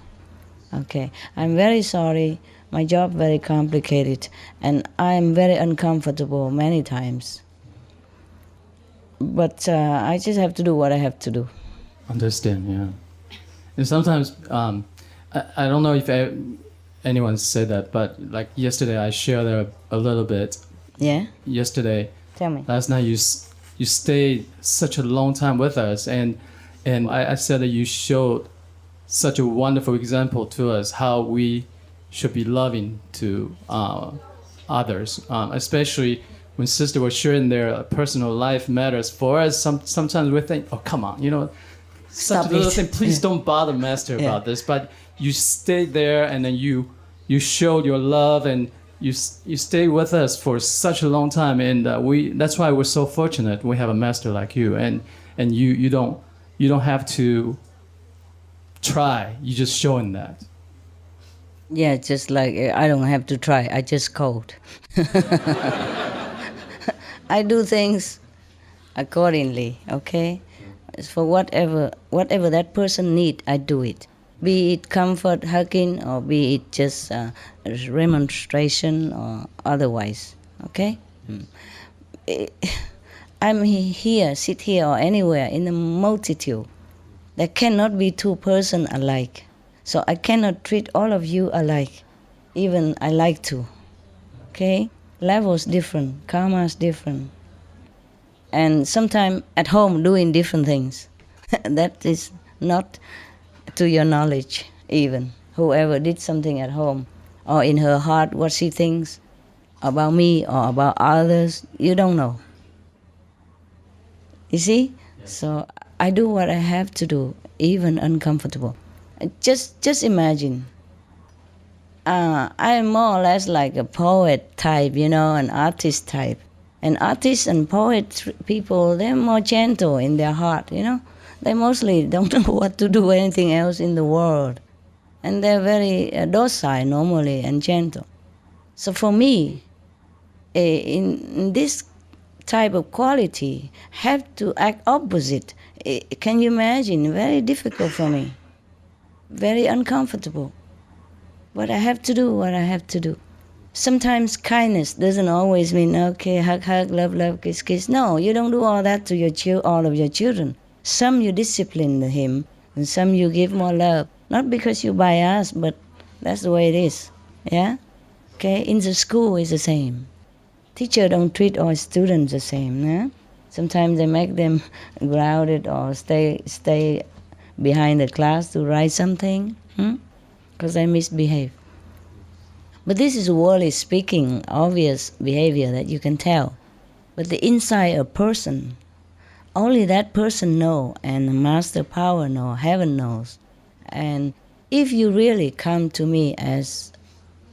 B: Okay, I'm very sorry. My job very complicated, and I'm very uncomfortable many times. But I just have to do what I have to do.
E: Understand, yeah. And sometimes, I don't know if anyone said that, but like yesterday I shared a little bit.
B: Yeah?
E: Yesterday.
B: Tell me.
E: Last night you stayed such a long time with us, and I said that you showed such a wonderful example to us how we should be loving to others, especially when sister was sharing their personal life matters for us. Sometimes we think, oh, come on, such a little thing, please don't bother master about this. But you stayed there, and then you showed your love, and you stayed with us for such a long time, and that's why we're so fortunate we have a master like you, and you don't have to try, you just showing that.
B: Yeah, just like I don't have to try, I just code. I do things accordingly, okay? For whatever that person need, I do it. Be it comfort, hugging, or be it just remonstration or otherwise, okay? I'm here, sit here or anywhere in a multitude. There cannot be two persons alike. So I cannot treat all of you alike, even I like to, okay? Levels different, karma's different. And sometimes at home doing different things. That is not to your knowledge even. Whoever did something at home or in her heart what she thinks about me or about others, you don't know. You see? So I do what I have to do, even uncomfortable. Just imagine. I am more or less like a poet type, an artist type. And artists and poet people, they're more gentle in their heart, They mostly don't know what to do anything else in the world. And they're very docile normally and gentle. So for me, in this type of quality, have to act opposite. Can you imagine? Very difficult for me. Very uncomfortable. But I have to do what I have to do. Sometimes kindness doesn't always mean, okay, hug, love, kiss. No, you don't do all that to all of your children. Some you discipline him, and some you give more love. Not because you bias, but that's the way it is. Yeah? Okay, in the school it's the same. Teacher don't treat all students the same. Yeah? Sometimes they make them grounded or stay behind the class to write something, because they misbehave. But this is worldly speaking, obvious behavior that you can tell. But the inside a person, only that person know, and the master power know, heaven knows. And if you really come to me as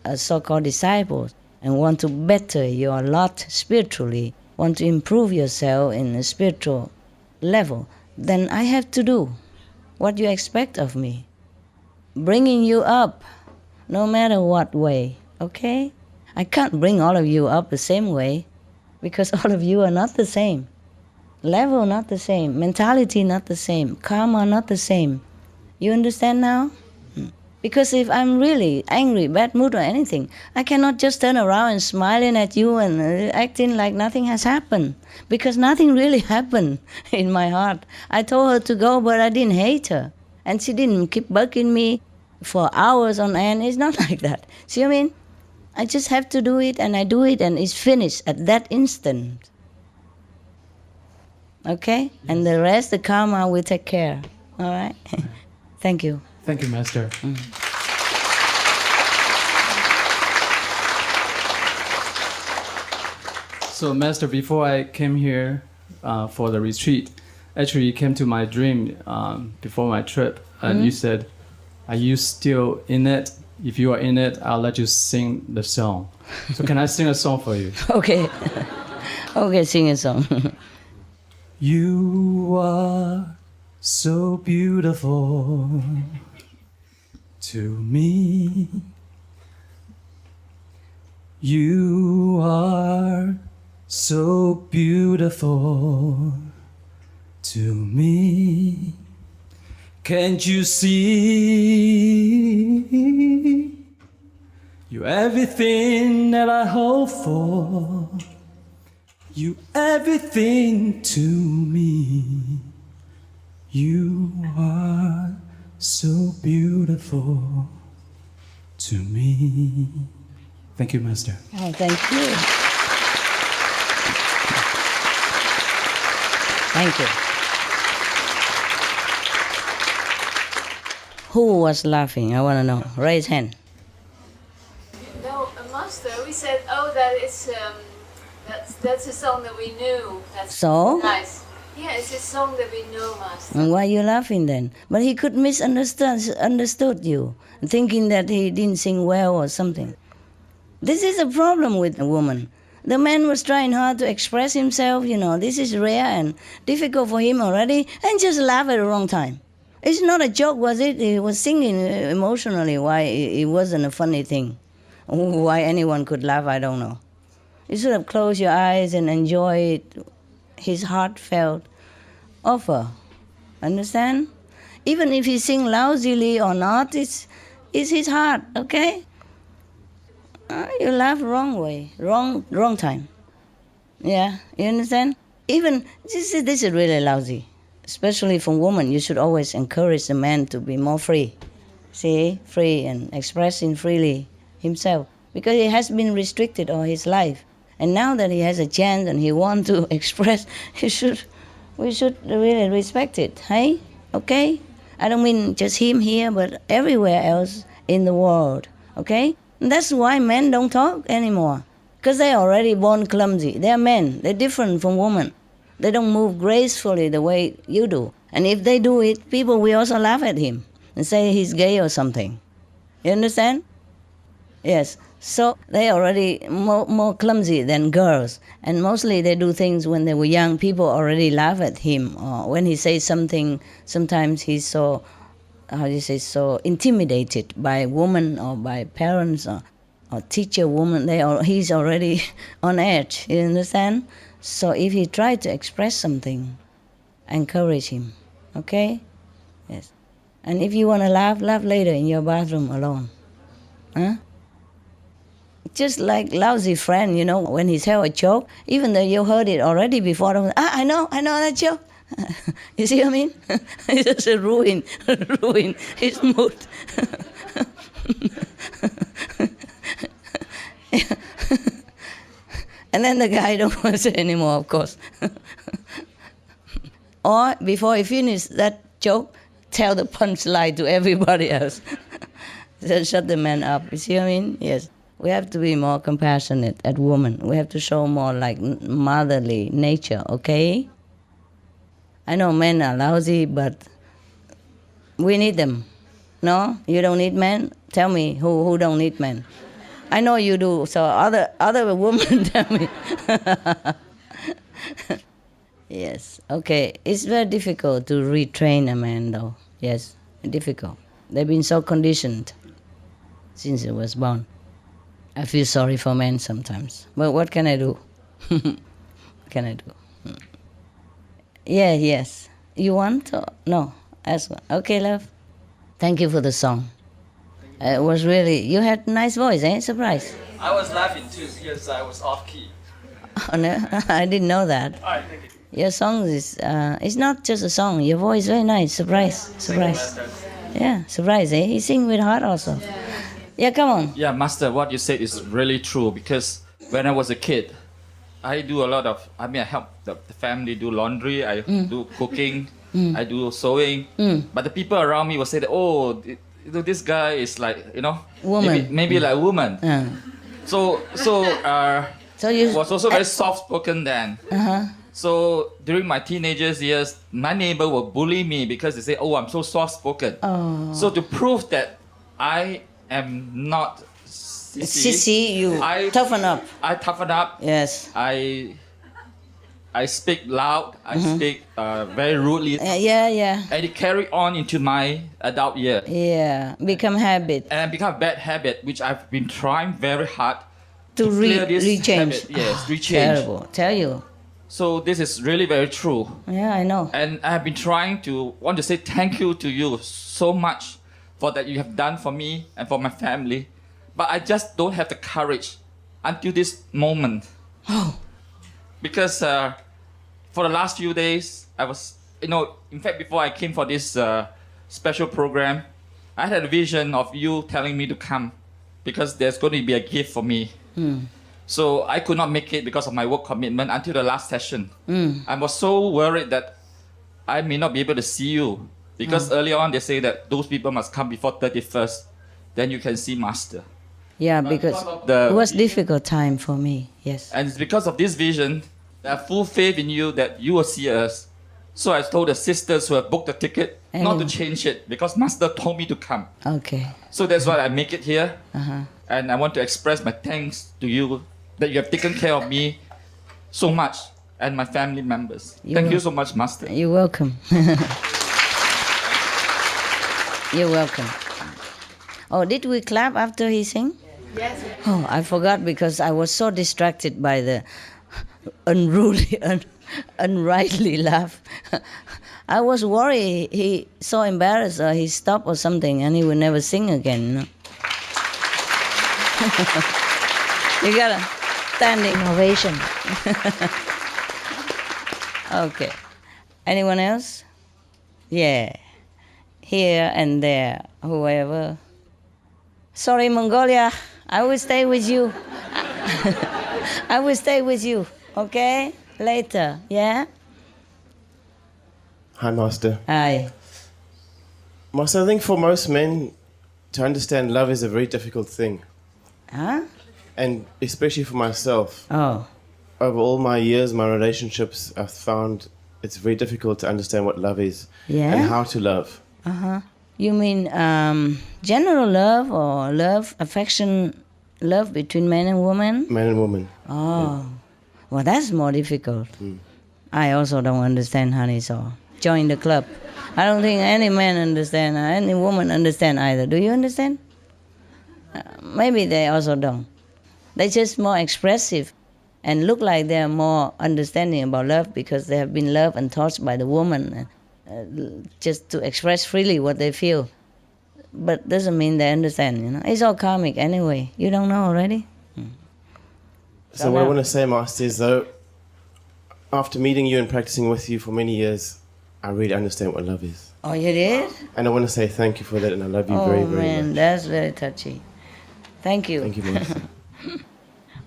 B: a so-called disciple and want to better your lot spiritually, want to improve yourself in a spiritual level, then I have to do what you expect of me. Bringing you up, no matter what way, okay? I can't bring all of you up the same way because all of you are not the same. Level not the same, mentality not the same, karma not the same. You understand now? Because if I'm really angry, bad mood or anything, I cannot just turn around and smiling at you and acting like nothing has happened. Because nothing really happened in my heart. I told her to go, but I didn't hate her. And she didn't keep bugging me for hours on end. It's not like that. See what I mean? I just have to do it, and I do it, and it's finished at that instant. Okay? Yes. And the rest, the karma will take care. All right? Thank you.
E: Thank you, Master. So, Master, before I came here for the retreat, actually you came to my dream before my trip, and you said, are you still in it? If you are in it, I'll let you sing the song. So can I sing a song for you?
B: Okay. Okay, sing a song.
E: You are so beautiful to me. You are so beautiful to me. Can't you see? You everything that I hope for. You everything to me. You are so beautiful to me. Thank you, Master.
B: Oh, thank you. Thank you. Who was laughing? I want to know. Raise hand.
K: No, Master, we said, oh, that's a song that we knew. That's
B: So?
K: nice. Yeah, it's a song that we know, Master.
B: And why are you laughing then? But he could misunderstood you, thinking that he didn't sing well or something. This is a problem with a woman. The man was trying hard to express himself, this is rare and difficult for him already, and just laugh at the wrong time. It's not a joke, was it? He was singing emotionally. Why it wasn't a funny thing? Why anyone could laugh, I don't know. You should have closed your eyes and enjoyed his heartfelt offer. Understand? Even if he sing lousily or not, it's his heart, okay? You laugh wrong way, wrong time. Yeah, you understand? Even, this is really lousy. Especially for women, you should always encourage the man to be more free. See, free and expressing freely himself. Because he has been restricted all his life. And now that he has a chance and he wants to express, we should really respect it, hey? Okay? I don't mean just him here, but everywhere else in the world, okay? And that's why men don't talk anymore. Because they're already born clumsy. They're men. They're different from women. They don't move gracefully the way you do. And if they do it, people will also laugh at him and say he's gay or something. You understand? Yes. So they're already more clumsy than girls. And mostly they do things when they were young. People already laugh at him. Or when he says something, sometimes he's so intimidated by women or by parents or teacher woman. He's already on edge. You understand? So if he tries to express something, encourage him, okay? Yes. And if you want to laugh later in your bathroom alone. Huh? Just like lousy friend, when he tells a joke, even though you heard it already before, I know that joke. You see what I mean? It's just ruin his mood. And then the guy don't want to say anymore, of course. Or before he finishes that joke, tell the punchline to everybody else. Just shut the man up. You see what I mean? Yes. We have to be more compassionate at women. We have to show more like motherly nature, okay? I know men are lousy, but we need them. No? You don't need men? Tell me who don't need men. I know you do, so other women tell me. Yes, okay. It's very difficult to retrain a man, though. Yes, difficult. They've been so conditioned since he was born. I feel sorry for men sometimes. But what can I do? What can I do? Yeah, yes. You want? No, ask one. Okay, love. Thank you for the song. It was really, you had a nice voice, eh? Surprise.
E: I was laughing too because I was off key.
B: Oh, no, I didn't know that.
E: All right, thank you.
B: Your song is, it's not just a song. Your voice very nice. Surprise. Yeah, surprise, eh? You sing with heart also. Yeah, come on.
F: Yeah, Master, what you said is really true because when I was a kid, I do a lot of, I help the family do laundry, I do cooking, I do sewing. But the people around me will say that, oh, this guy is like,
B: Woman.
F: maybe like a woman. So
B: you
F: was also very soft-spoken then. So during my teenagers years, my neighbor will bully me because they say, oh, I'm so soft-spoken.
B: Oh.
F: So to prove that I am not
B: Sissy, you toughen up.
F: I toughen up.
B: Yes.
F: I speak loud. I speak very rudely.
B: Yeah.
F: And it carried on into my adult year.
B: Yeah, become habit.
F: And become a bad habit, which I've been trying very hard
B: to
F: clear this
B: rechange.
F: habit. Yes, rechange.
B: Terrible. Tell you.
F: So this is really very true.
B: Yeah, I know.
F: And I have been want to say thank you to you so much for that you have done for me and for my family. But I just don't have the courage until this moment.
B: Oh.
F: Because for the last few days, I was, in fact, before I came for this special program, I had a vision of you telling me to come because there's going to be a gift for me. So I could not make it because of my work commitment until the last session. I was so worried that I may not be able to see you because earlier on they say that those people must come before 31st, then you can see Master.
B: Yeah, because it was difficult time for me, yes.
F: And it's because of this vision, I have full faith in you that you will see us. So I told the sisters who have booked the ticket not to change it because Master told me to come.
B: Okay.
F: So that's why I make it here. And I want to express my thanks to you that you have taken care of me so much and my family members. Thank you so much, Master.
B: You're welcome. You're welcome. Oh, did we clap after he sang?
C: Yes.
B: Oh, I forgot because I was so distracted by the unruly, unrightly laugh. I was worried he so embarrassed or he stopped or something and he would never sing again. You got a standing ovation. Okay. Anyone else? Yeah. Here and there, whoever. Sorry, Mongolia. I will stay with you. I will stay with you, okay? Later, yeah?
L: Hi, Master.
B: Hi.
L: Master, I think for most men, to understand love is a very difficult thing.
B: Huh?
L: And especially for myself.
B: Oh.
L: Over all my years, my relationships, I've found it's very difficult to understand what love is.
B: Yeah?
L: And how to love.
B: Uh-huh. You mean general love or love, affection, love between men and women?
L: Man and woman.
B: Oh. Yeah. Well, that's more difficult. I also don't understand, honey, so join the club. I don't think any man understand, any woman understand either. Do you understand? Maybe they also don't. They're just more expressive and look like they're more understanding about love because they have been loved and taught by the woman just to express freely what they feel. But doesn't mean they understand, It's all karmic anyway. You don't know already?
L: So what I want to say, Master, is though, after meeting you and practicing with you for many years, I really understand what love is.
B: Oh, you did?
L: And I want to say thank you for that, and I love you very, very
B: man,
L: much.
B: That's very touchy. Thank you.
L: Thank you, Master.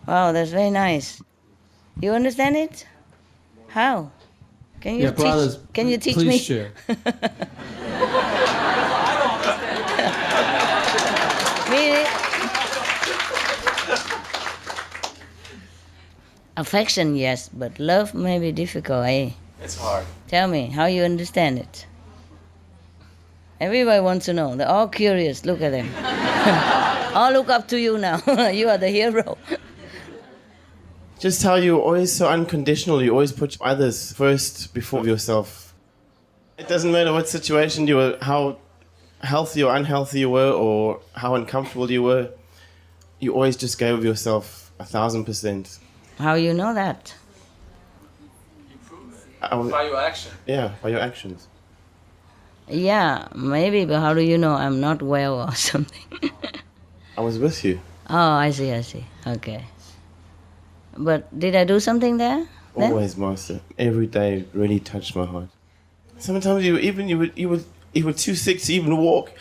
B: Wow, that's very nice. You understand it? How? Can you
E: brothers,
B: Can you teach
E: please
B: me?
E: Share.
B: Really? Affection, yes, but love may be difficult, eh?
F: It's hard.
B: Tell me, how you understand it? Everybody wants to know. They're all curious. Look at them. All look up to you now. You are the hero.
L: Just how you're always so unconditional. You always put others first before yourself. It doesn't matter what situation you were, how healthy or unhealthy you were, or how uncomfortable you were. You always just gave yourself 1,000%.
B: How you know that?
F: By your action.
L: Yeah, by your actions.
B: Yeah, maybe, but how do you know I'm not well or something?
L: I was with you.
B: Oh, I see. Okay. But did I do something there? Then?
L: Always, Master. Every day really touched my heart. Sometimes you were too sick to even walk.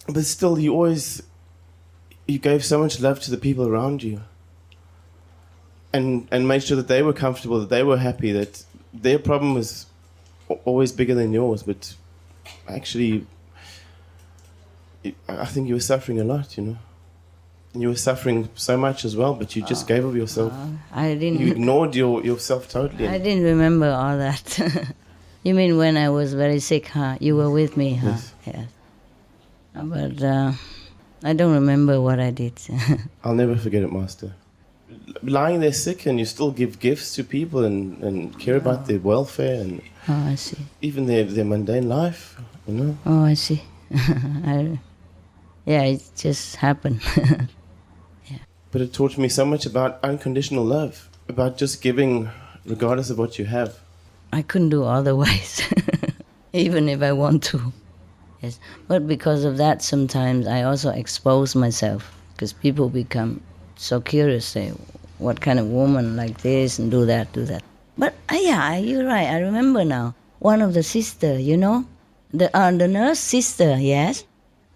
L: but still, you gave so much love to the people around you, and made sure that they were comfortable, that they were happy, that their problem was always bigger than yours. But actually, I think you were suffering a lot, And you were suffering so much as well, but you just gave of yourself.
B: I didn't.
L: You ignored yourself totally.
B: I didn't remember all that. You mean when I was very sick, huh? You were with me, huh?
L: Yes.
B: But I don't remember what I did.
L: I'll never forget it, Master. Lying there sick and you still give gifts to people and care about their welfare and
B: I see.
L: Even their mundane life,
B: Oh, I see. Yeah, it just happened.
L: But it taught me so much about unconditional love, about just giving regardless of what you have.
B: I couldn't do otherwise, even if I want to. Yes, but because of that, sometimes I also expose myself because people become so curious, say, what kind of woman like this and do that. But yeah, you're right. I remember now. One of the sister, the nurse sister, yes.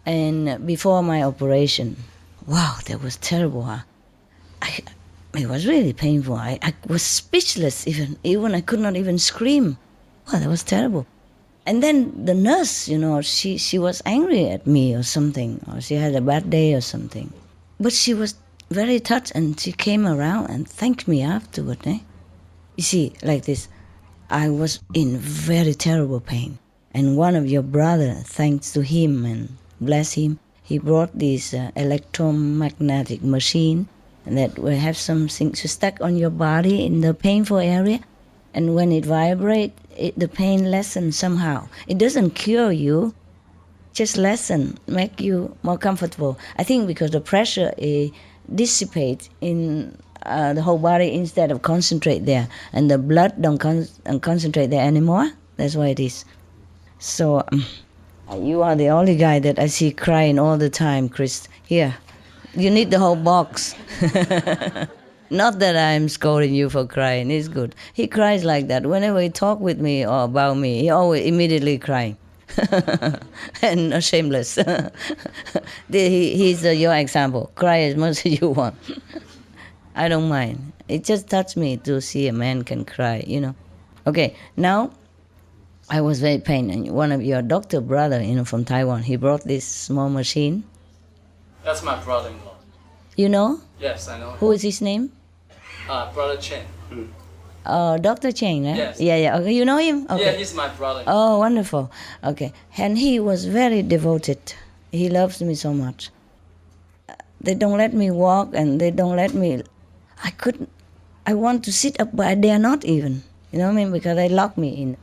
B: And before my operation, wow, that was terrible. Huh? It was really painful. I was speechless. Even I could not even scream. Wow, that was terrible. And then the nurse, she was angry at me or something, or she had a bad day or something. But she was very touched, and she came around and thanked me afterward. You see, like this, I was in very terrible pain. And one of your brother, thanks to him and bless him, he brought this electromagnetic machine that will have something stuck on your body in the painful area. And when it vibrates, the pain lessens somehow. It doesn't cure you, just lessen, make you more comfortable. I think because the pressure dissipates in the whole body instead of concentrate there. And the blood don't concentrate there anymore. That's why it is. So you are the only guy that I see crying all the time, Chris. Here, you need the whole box. Not that I'm scolding you for crying, it's good. He cries like that. Whenever he talk with me or about me, he always immediately crying. And shameless. He's your example. Cry as much as you want. I don't mind. It just touched me to see a man can cry, Okay, now I was very pained. And one of your doctor brother, from Taiwan, he brought this small machine.
E: That's my brother-in-law.
B: You know?
E: Yes, I know.
B: Who is his name?
E: Brother Chen.
B: Dr. Chen, right?
E: Yes.
B: Yeah. Okay, you know him? Okay.
E: Yeah, he's my brother.
B: Oh, wonderful. Okay. And he was very devoted. He loves me so much. They don't let me walk and they don't let me... I want to sit up, but I dare not even. You know what I mean? Because they lock me in.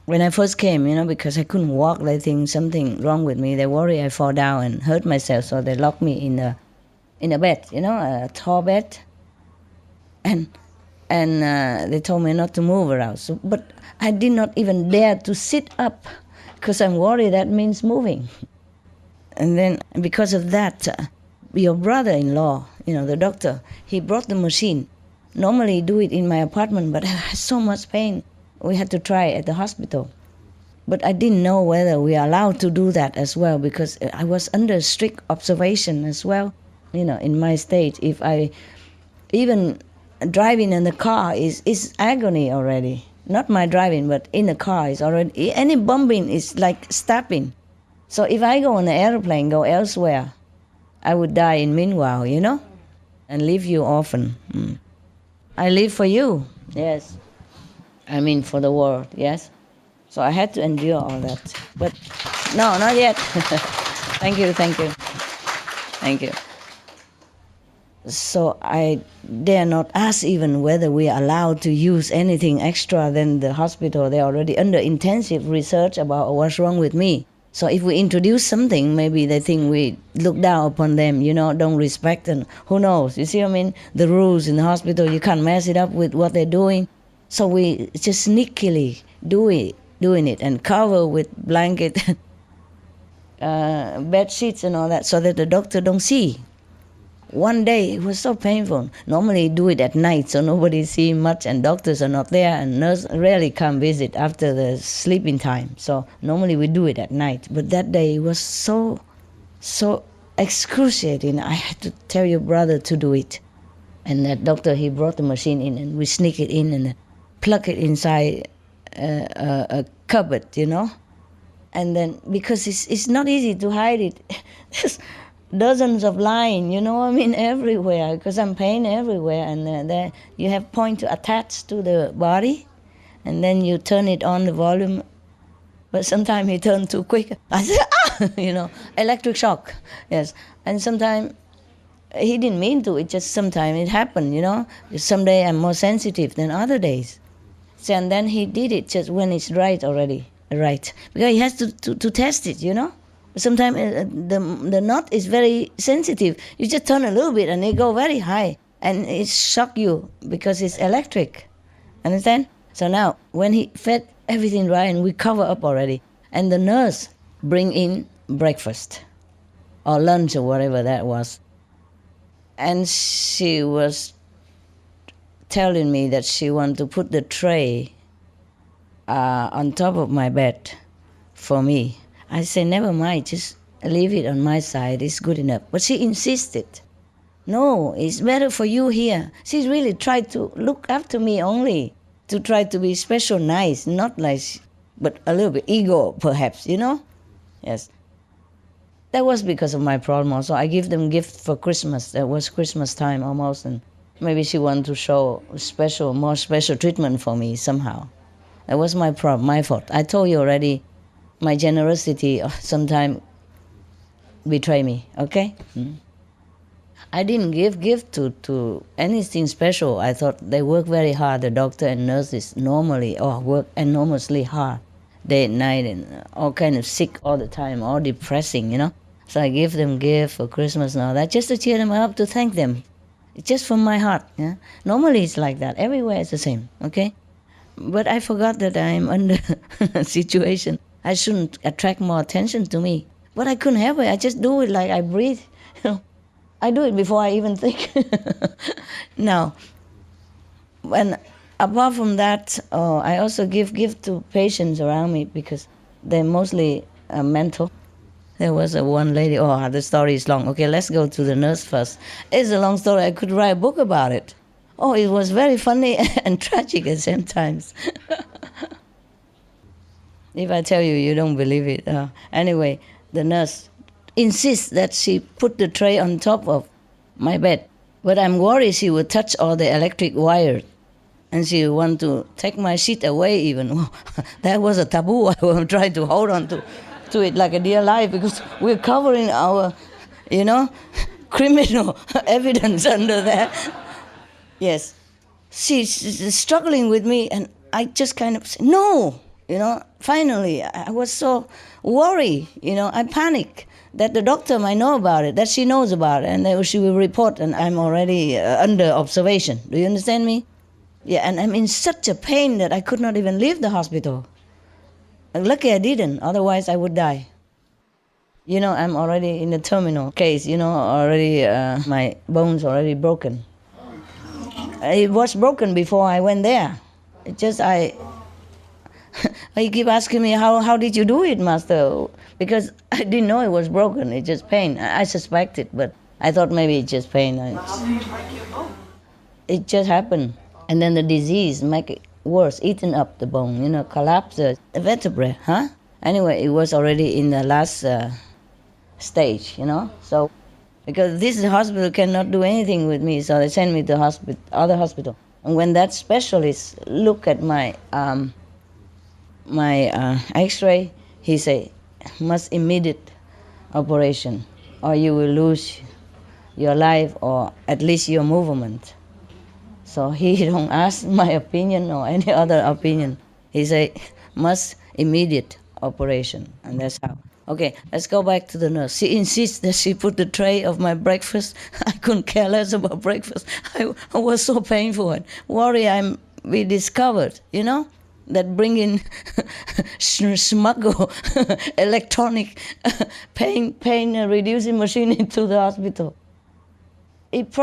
B: When I first came, because I couldn't walk, they think something wrong with me. They worry I fall down and hurt myself, so they lock me in a bed, a tall bed. And they told me not to move around. So, but I did not even dare to sit up because I'm worried that means moving. And then because of that, your brother-in-law, the doctor, he brought the machine. Normally he do it in my apartment, but I had so much pain. We had to try it at the hospital. But I didn't know whether we are allowed to do that as well because I was under strict observation as well. In my state, if I even driving in the car is agony already. Not my driving, but in the car is already, any bumping is like stabbing. So if I go on an airplane, go elsewhere, I would die in meanwhile, and leave you orphan. I live for you, yes. I mean for the world, yes. So I had to endure all that. But no, not yet. Thank you. So I dare not ask even whether we are allowed to use anything extra than the hospital. They're already under intensive research about what's wrong with me. So if we introduce something, maybe they think we look down upon them, don't respect them. Who knows? You see what I mean? The rules in the hospital, you can't mess it up with what they're doing. So we just sneakily doing it and cover with blanket, bed sheets and all that so that the doctor don't see. One day, it was so painful. Normally, do it at night, so nobody see much, and doctors are not there, and nurse rarely come visit after the sleeping time. So normally we do it at night. But that day, it was so so excruciating. I had to tell your brother to do it. And that doctor, he brought the machine in, and we sneak it in and plug it inside a cupboard, you know. And then, because it's not easy to hide it, there's dozens of lines, you know what I mean, everywhere, because I'm pain everywhere. And there you have point to attach to the body, and then you turn it on the volume. But sometimes he turned too quick. I said, you know, electric shock, yes. And sometimes he didn't mean to, it just sometimes it happened, you know. Some day I'm more sensitive than other days. So, and then he did it just when it's right already, right. Because he has to test it, you know. Sometimes the knot is very sensitive. You just turn a little bit and it go very high. And it shock you because it's electric. Understand? So now, when he fed everything right and we cover up already, and the nurse bring in breakfast or lunch or whatever that was. And she was telling me that she wanted to put the tray on top of my bed for me. I said, never mind, just leave it on my side, it's good enough. But she insisted, no, it's better for you here. She really tried to look after me only, to try to be special nice, not like, but a little bit ego perhaps, you know? Yes. That was because of my problem also. I give them gift for Christmas. That was Christmas time almost, and maybe she wanted to show more special treatment for me somehow. That was my problem, my fault. I told you already, my generosity sometimes betray me, okay? Mm. I didn't give gift to anything special. I thought they work very hard, the doctor and nurses normally, work enormously hard, day and night, and all kind of sick all the time, all depressing, you know. So I give them gift for Christmas and all that, just to cheer them up, to thank them. It's just from my heart, yeah. Normally it's like that, everywhere it's the same, okay? But I forgot that I'm under a situation. I shouldn't attract more attention to me. But I couldn't help it, I just do it like I breathe, you know. I do it before I even think. Now, when apart from that, I also give to patients around me because they're mostly mental. There was one lady, the story is long. Okay, let's go to the nurse first. It's a long story, I could write a book about it. It was very funny and tragic at the same time. If I tell you, you don't believe it. Anyway, the nurse insists that she put the tray on top of my bed. But I'm worried she would touch all the electric wire. And she want to take my sheet away even. That was a taboo. I was trying to hold on to it like a dear life because we're covering our, criminal evidence under there. Yes. She's struggling with me and I just kind of say, no, finally. I was so worried, I panic that the doctor might know about it, that she knows about it, and then she will report and I'm already under observation. Do you understand me? Yeah, and I'm in such a pain that I could not even leave the hospital. Lucky I didn't, otherwise I would die. I'm already in the terminal case, already my bones already broken. It was broken before I went there. It just he keep asking me, how did you do it, Master? Because I didn't know it was broken, it's just pain. I suspected, but I thought maybe it's just pain.
M: How did you break your bone?
B: It just happened. And then the disease make it worse, eating up the bone, collapse the vertebrae, huh? Anyway, it was already in the last stage, So, because this hospital cannot do anything with me, so they send me to other hospital. And when that specialist look at my X-ray, he say, must immediate operation, or you will lose your life or at least your movement. So he don't ask my opinion or any other opinion. He say, must immediate operation, and that's how. Okay, let's go back to the nurse. She insists that she put the tray of my breakfast. I couldn't care less about breakfast. I was so painful and worried we discovered, that bringing smuggle electronic pain reducing machine into the hospital. It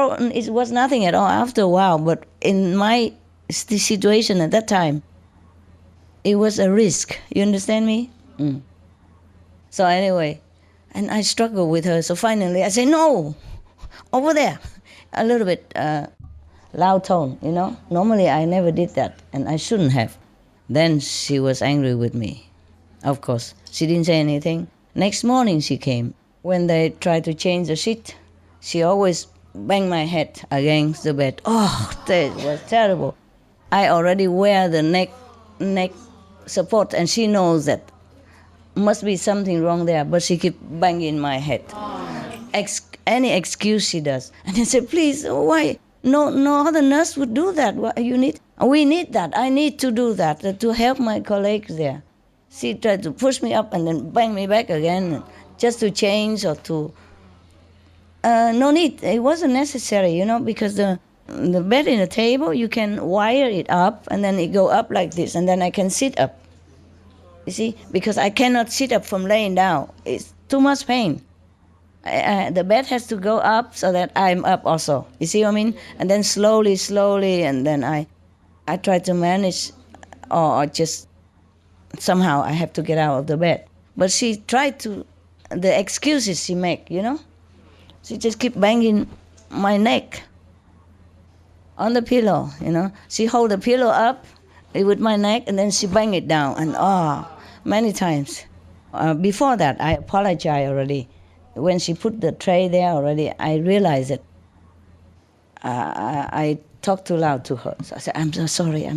B: was nothing at all after a while, but in my situation at that time, it was a risk. You understand me? Mm. So anyway, And I struggled with her. So finally I said, no, over there. A little bit loud tone, you know. Normally I never did that, and I shouldn't have. Then she was angry with me. Of course, she didn't say anything. Next morning she came. When they tried to change the sheet, she always banged my head against the bed. Oh, that was terrible. I already wear the neck support, and she knows that must be something wrong there, but she keep banging my head. Any excuse she does. And I said, please, why? No other nurse would do that. We need that. I need to do that to help my colleagues there. She tried to push me up and then bang me back again, just to change or to... no need. It wasn't necessary, you know, because the bed in the table, you can wire it up and then it go up like this, and then I can sit up. You see, because I cannot sit up from laying down. It's too much pain. The bed has to go up so that I'm up also. You see what I mean? And then slowly, and then I try to manage, or just somehow I have to get out of the bed. But she tried to, the excuses she make, you know? She just keep banging my neck on the pillow, you know? She hold the pillow up with my neck, and then she bang it down, and many times. Before that, I apologize already. When she put the tray there already, I realized that I talked too loud to her. So I said, I'm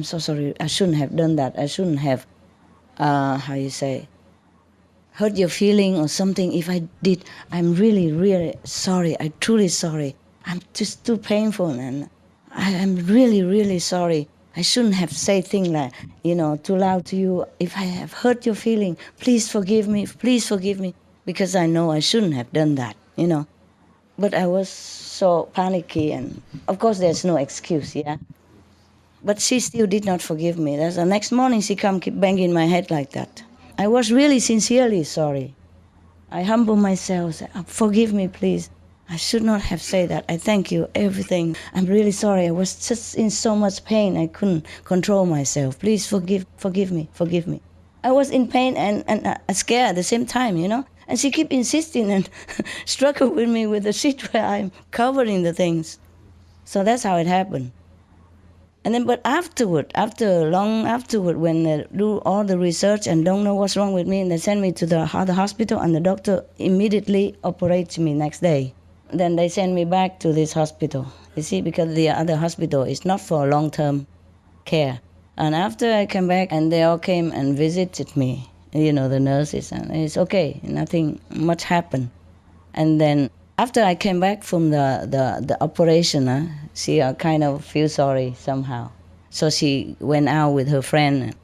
B: so sorry, I shouldn't have done that. I shouldn't have, hurt your feeling or something. If I did, I'm really, really sorry. I'm truly sorry. I'm just too painful, and I'm really, really sorry. I shouldn't have said things like, you know, too loud to you. If I have hurt your feeling, please forgive me, because I know I shouldn't have done that, you know. But I was so panicky, and of course there's no excuse, yeah. But she still did not forgive me. That's the next morning she keep banging my head like that. I was really sincerely sorry. I humble myself, said, forgive me, please. I should not have said that. I thank you, everything. I'm really sorry. I was just in so much pain. I couldn't control myself. Please forgive me. I was in pain and scared at the same time, you know. And she kept insisting and struggled with me with the sheet where I'm covering the things. So that's how it happened. And then, but long afterward, when they do all the research and don't know what's wrong with me, and they send me to the other hospital, and the doctor immediately operates me next day. Then they send me back to this hospital, you see, because the other hospital is not for long-term care. And after I came back, and they all came and visited me, you know, the nurses, and it's okay, nothing much happened. And then after I came back from the operation, she kind of feel sorry somehow. So she went out with her friend,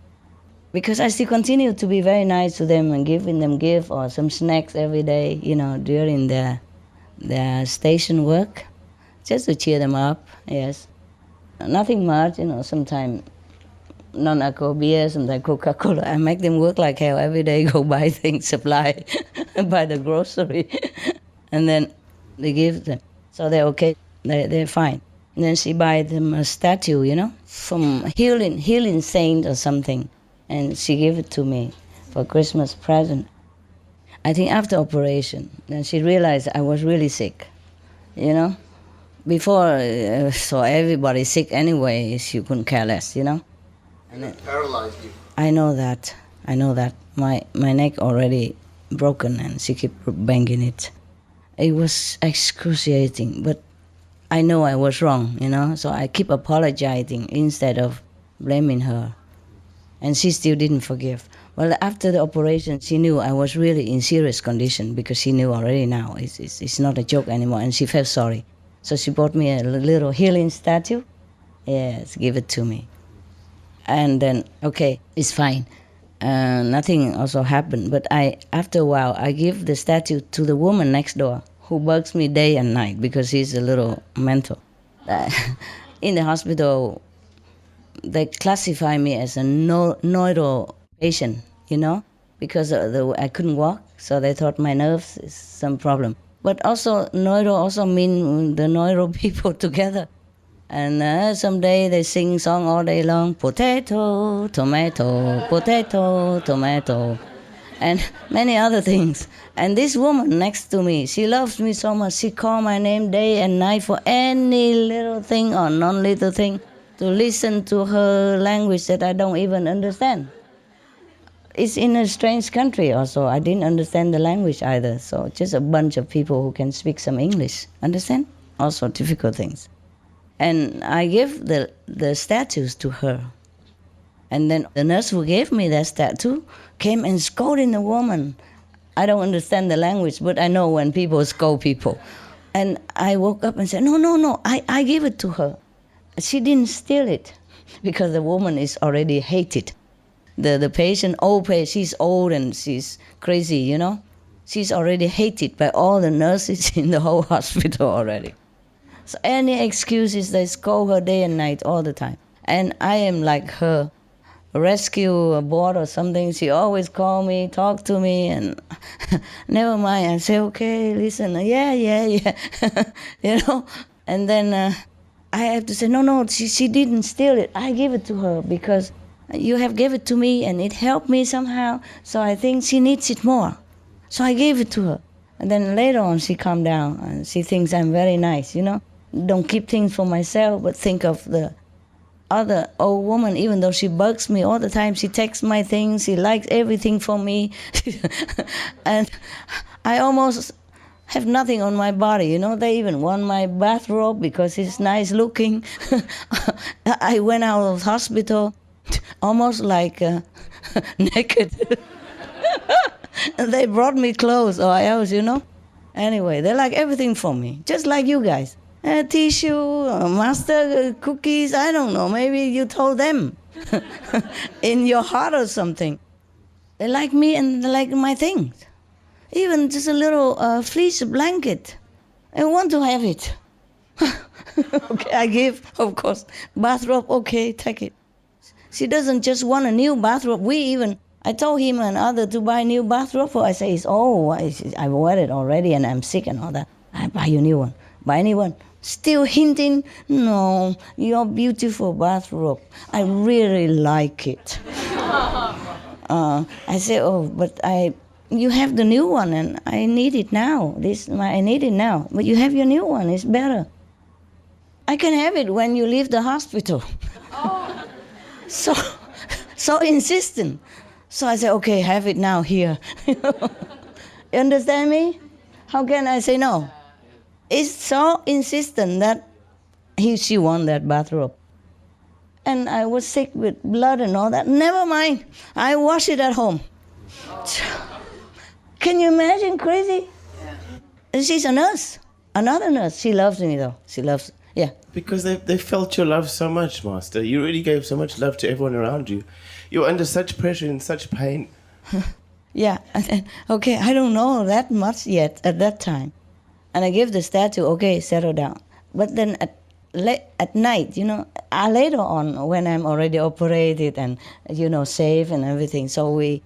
B: because I still continue to be very nice to them and giving them gift or some snacks every day, you know, during their station work, just to cheer them up, yes. Nothing much, you know, sometimes non-alcohol beer, sometimes Coca-Cola. I make them work like hell every day, go buy things, supply, buy the grocery, and then they give them. So they're okay, they're fine. And then she buy them a statue, you know, from healing saint or something, and she gave it to me for Christmas present. I think after operation, then she realized I was really sick, you know. Before, so everybody's sick anyway, she couldn't care less, you know.
M: And it paralyzed you.
B: I know that. My neck already broken, and she kept banging it. It was excruciating, but I know I was wrong, you know, so I keep apologizing instead of blaming her. And she still didn't forgive. Well, after the operation, she knew I was really in serious condition, because she knew already now it's not a joke anymore, and she felt sorry. So she bought me a little healing statue. Yes, give it to me. And then, okay, it's fine. Nothing also happened. But after a while, I give the statue to the woman next door, who bugs me day and night because she's a little mental. In the hospital, they classify me as a neuro patient, you know, because I couldn't walk, so they thought my nerves is some problem. But also, neuro also mean the neuro people together. And someday they sing song all day long, potato, tomato, potato, tomato. and many other things. And this woman next to me, she loves me so much. She calls my name day and night for any little thing or non-little thing, to listen to her language that I don't even understand. It's in a strange country also. I didn't understand the language either. So just a bunch of people who can speak some English. Understand? Also difficult things. And I give the statues to her. And then the nurse who gave me that statue came and scolded the woman. I don't understand the language, but I know when people scold people. And I woke up and said, no, I gave it to her. She didn't steal it, because the woman is already hated. The patient, she's old and she's crazy, you know. She's already hated by all the nurses in the whole hospital already. So any excuses, they scold her day and night all the time. And I am like her rescue board or something. She always call me, talk to me, and never mind. I say, okay, listen, yeah. You know. And then I have to say, no, she didn't steal it. I gave it to her because you have gave it to me and it helped me somehow. So I think she needs it more. So I gave it to her. And then later on she calmed down and she thinks I'm very nice, you know. Don't keep things for myself, but think of the other old woman, even though she bugs me all the time. She texts my things, she likes everything for me. And I almost have nothing on my body, you know. They even want my bathrobe because it's nice looking. I went out of hospital almost like naked. And they brought me clothes or else, you know. Anyway, they like everything for me, just like you guys. Tissue, master cookies, I don't know, maybe you told them in your heart or something. They like me and they like my things. Even just a little fleece blanket. I want to have it. Okay, I give, of course. Bathrobe, okay, take it. She doesn't just want a new bathrobe. I told him and other to buy a new bathrobe for. I say, it's old. I wear it already and I'm sick and all that. I buy you a new one. Buy a new one. Still hinting, no, your beautiful bathrobe. I really like it. I say, but you have the new one and I need it now. I need it now. But you have your new one, it's better. I can have it when you leave the hospital. So insistent. So I say, okay, have it now here. You understand me? How can I say no? It's so insistent that she won that bathrobe. And I was sick with blood and all that. Never mind. I wash it at home. Can you imagine? Crazy? And she's a nurse. Another nurse. She loves me though. She loves, yeah.
L: Because they felt your love so much, Master. You really gave so much love to everyone around you. You were under such pressure and such pain.
B: Yeah. Okay, I don't know that much yet at that time. And I gave the statue, okay, settle down. But then at night, you know, later on when I'm already operated and, you know, safe and everything. So we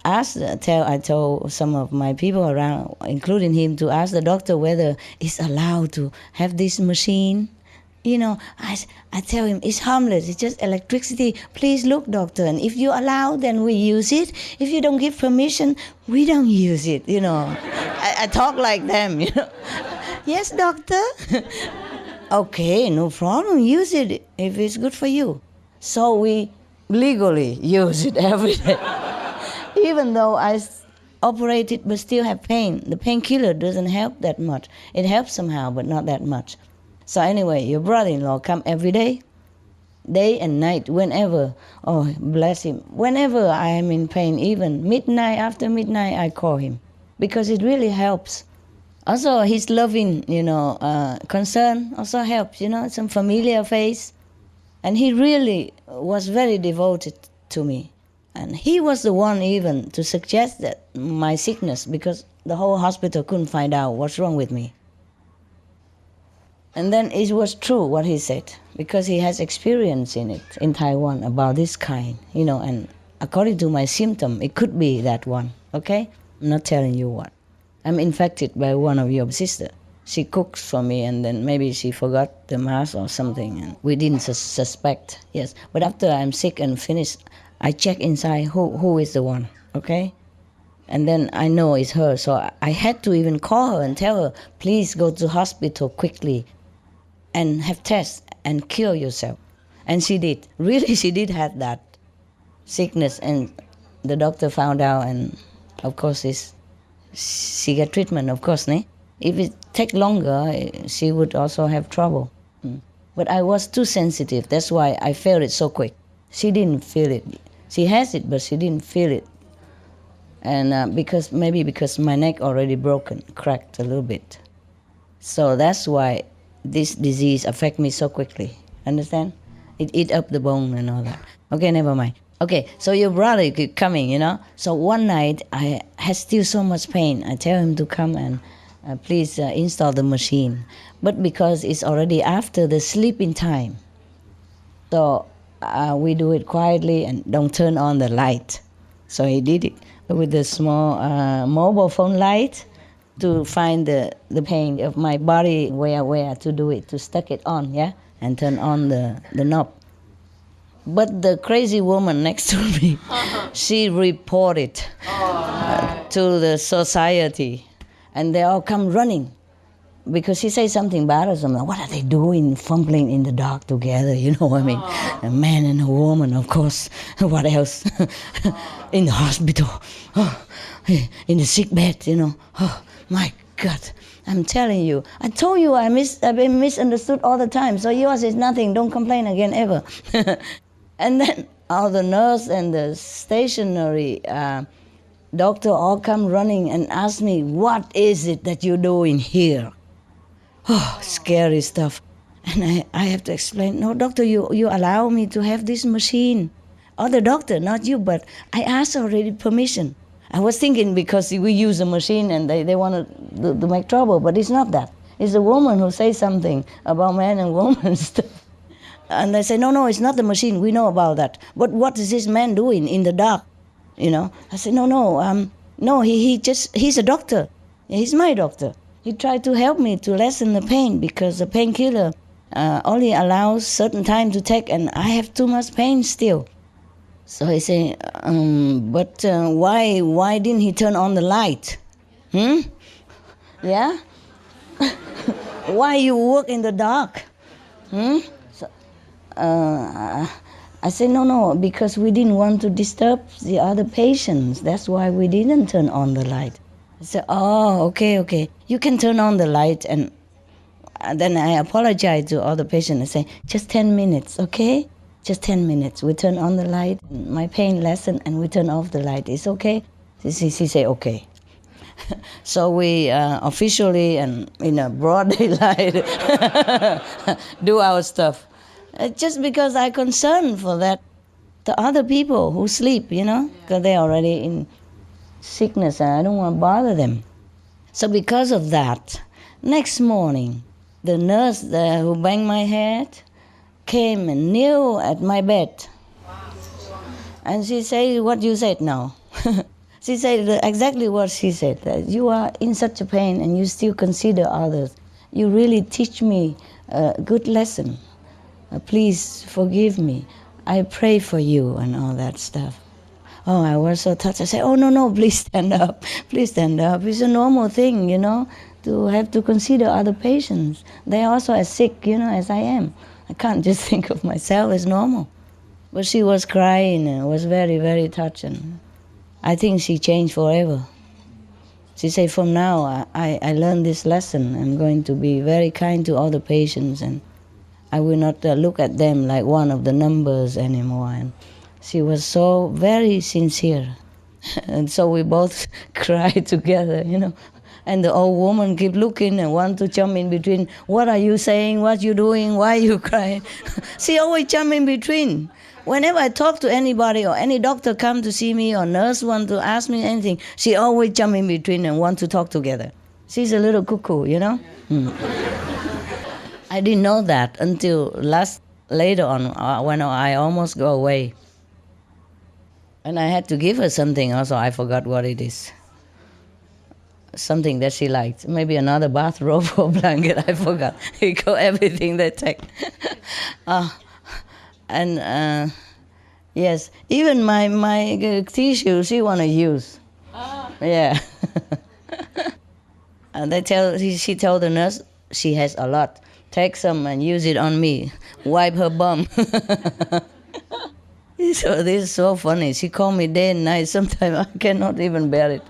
B: asked, I told some of my people around, including him, to ask the doctor whether it's allowed to have this machine. You know, I tell him, it's harmless, it's just electricity. Please look, doctor, and if you allow, then we use it. If you don't give permission, we don't use it, you know. I talk like them, you know. Yes, doctor. Okay, no problem, use it if it's good for you. So we legally use it every day. Even though I operated but still have pain. The painkiller doesn't help that much. It helps somehow, but not that much. So anyway, your brother-in-law come every day and night, whenever. Oh, bless him. Whenever I am in pain, even midnight, after midnight, I call him. Because it really helps. Also, his loving, you know, concern also helps, you know, some familiar face. And he really was very devoted to me. And he was the one even to suggest that my sickness, because the whole hospital couldn't find out what's wrong with me. And then it was true what he said, because he has experience in it, in Taiwan, about this kind, you know, and according to my symptom, it could be that one, okay? I'm not telling you what. I'm infected by one of your sisters. She cooks for me and then maybe she forgot the mask or something and we didn't suspect, yes. But after I'm sick and finished, I check inside who is the one, okay? And then I know it's her, so I had to even call her and tell her, please go to hospital quickly and have tests and cure yourself. And she did. Really, she did have that sickness, and the doctor found out, and of course she got treatment, of course. If it take longer, she would also have trouble. But I was too sensitive. That's why I felt it so quick. She didn't feel it. She has it, but she didn't feel it. And because my neck already broken, cracked a little bit. So that's why this disease affect me so quickly. Understand? It eat up the bone and all that. Okay, never mind. Okay, so your brother keep coming, you know. So one night I had still so much pain. I tell him to come and please install the machine. But because it's already after the sleeping time, so we do it quietly and don't turn on the light. So he did it with the small mobile phone light to find the pain of my body, where to do it, to stuck it on, yeah, and turn on the knob. But the crazy woman next to me, she reported to the society, and they all come running because she says something bad or something. What are they doing, fumbling in the dark together? You know what I mean? A man and a woman, of course. What else? In the hospital, in the sick bed, you know. Oh, my God. I'm telling you. I told you I've been misunderstood all the time. So yours is nothing. Don't complain again ever. And then all the nurse and the stationary doctor all come running and ask me, what is it that you're doing here? Oh, scary stuff. And I have to explain, no, doctor, you allow me to have this machine. Oh, the doctor, not you, but I asked already permission. I was thinking because we use a machine and they want to make trouble, but it's not that. It's the woman who says something about man and woman stuff. And they say, no, it's not the machine. We know about that. But what is this man doing in the dark? You know? I said, no, he's a doctor. He's my doctor. He tried to help me to lessen the pain because the painkiller only allows certain time to take, and I have too much pain still. So he said, but why didn't he turn on the light? Yeah? Why you work in the dark? So, I said, no, because we didn't want to disturb the other patients. That's why we didn't turn on the light. I said, oh, okay. You can turn on the light. And then I apologize to all the patients and say, just 10 minutes, okay? Just 10 minutes. We turn on the light, and my pain lessened, and we turn off the light. It's okay? She said, okay. So we officially and in a broad daylight do our stuff. Just because I'm concerned for that, the other people who sleep, you know, because they're already in sickness and I don't want to bother them. So because of that, next morning, the nurse who banged my head came and knelt at my bed. And she said, what you said now? She said exactly what she said, that you are in such a pain and you still consider others. You really teach me a good lesson. Please forgive me. I pray for you and all that stuff. Oh, I was so touched. I said, oh, no, please stand up. Please stand up. It's a normal thing, you know, to have to consider other patients. They also are sick, you know, as I am. I can't just think of myself as normal. But she was crying and was very, very touching. I think she changed forever. She said, from now, I learned this lesson. I'm going to be very kind to all the patients, and I will not look at them like one of the numbers anymore. And she was so very sincere. And so we both cried together, you know. And the old woman kept looking and want to jump in between. What are you saying? What you doing? Why you crying? She always jump in between. Whenever I talk to anybody or any doctor come to see me or nurse want to ask me anything, she always jump in between and want to talk together. She's a little cuckoo, you know. I didn't know that until later on when I almost go away. And I had to give her something also. I forgot what it is. Something that she liked. Maybe another bathrobe or blanket. I forgot. Everything they take. Yes, even my tissue she want to use. Yeah. And she told the nurse she has a lot. Take some and use it on me. Wipe her bum. So this is so funny. She called me day and night. Sometimes I cannot even bear it.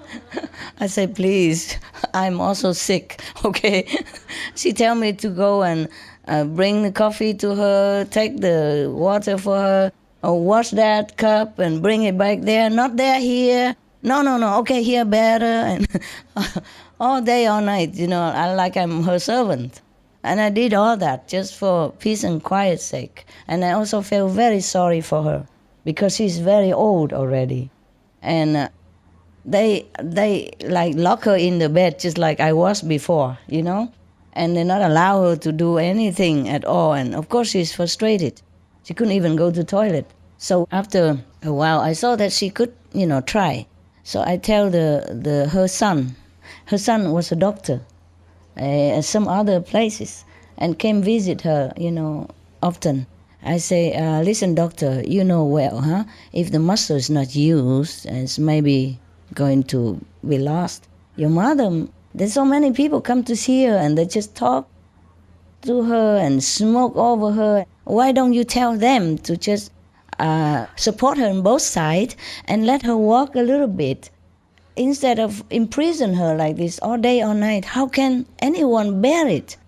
B: I say, please, I'm also sick, okay? She tell me to go and bring the coffee to her, take the water for her, or wash that cup and bring it back there. Not there, here. No, okay, here better. And all day, all night, I'm her servant. And I did all that just for peace and quiet's sake. And I also feel very sorry for her because she's very old already. And they like lock her in the bed just like I was before, and they not allow her to do anything at all. And of course she's frustrated. She couldn't even go to the toilet. So after a while, I saw that she could, try. So I tell her son. Her son was a doctor at some other places and came visit her, often. I say, listen, doctor, you know well, huh? If the muscle is not used, it's maybe going to be lost. Your mother, there's so many people come to see her and they just talk to her and smoke over her. Why don't you tell them to just support her on both sides and let her walk a little bit instead of imprison her like this all day, all night? How can anyone bear it?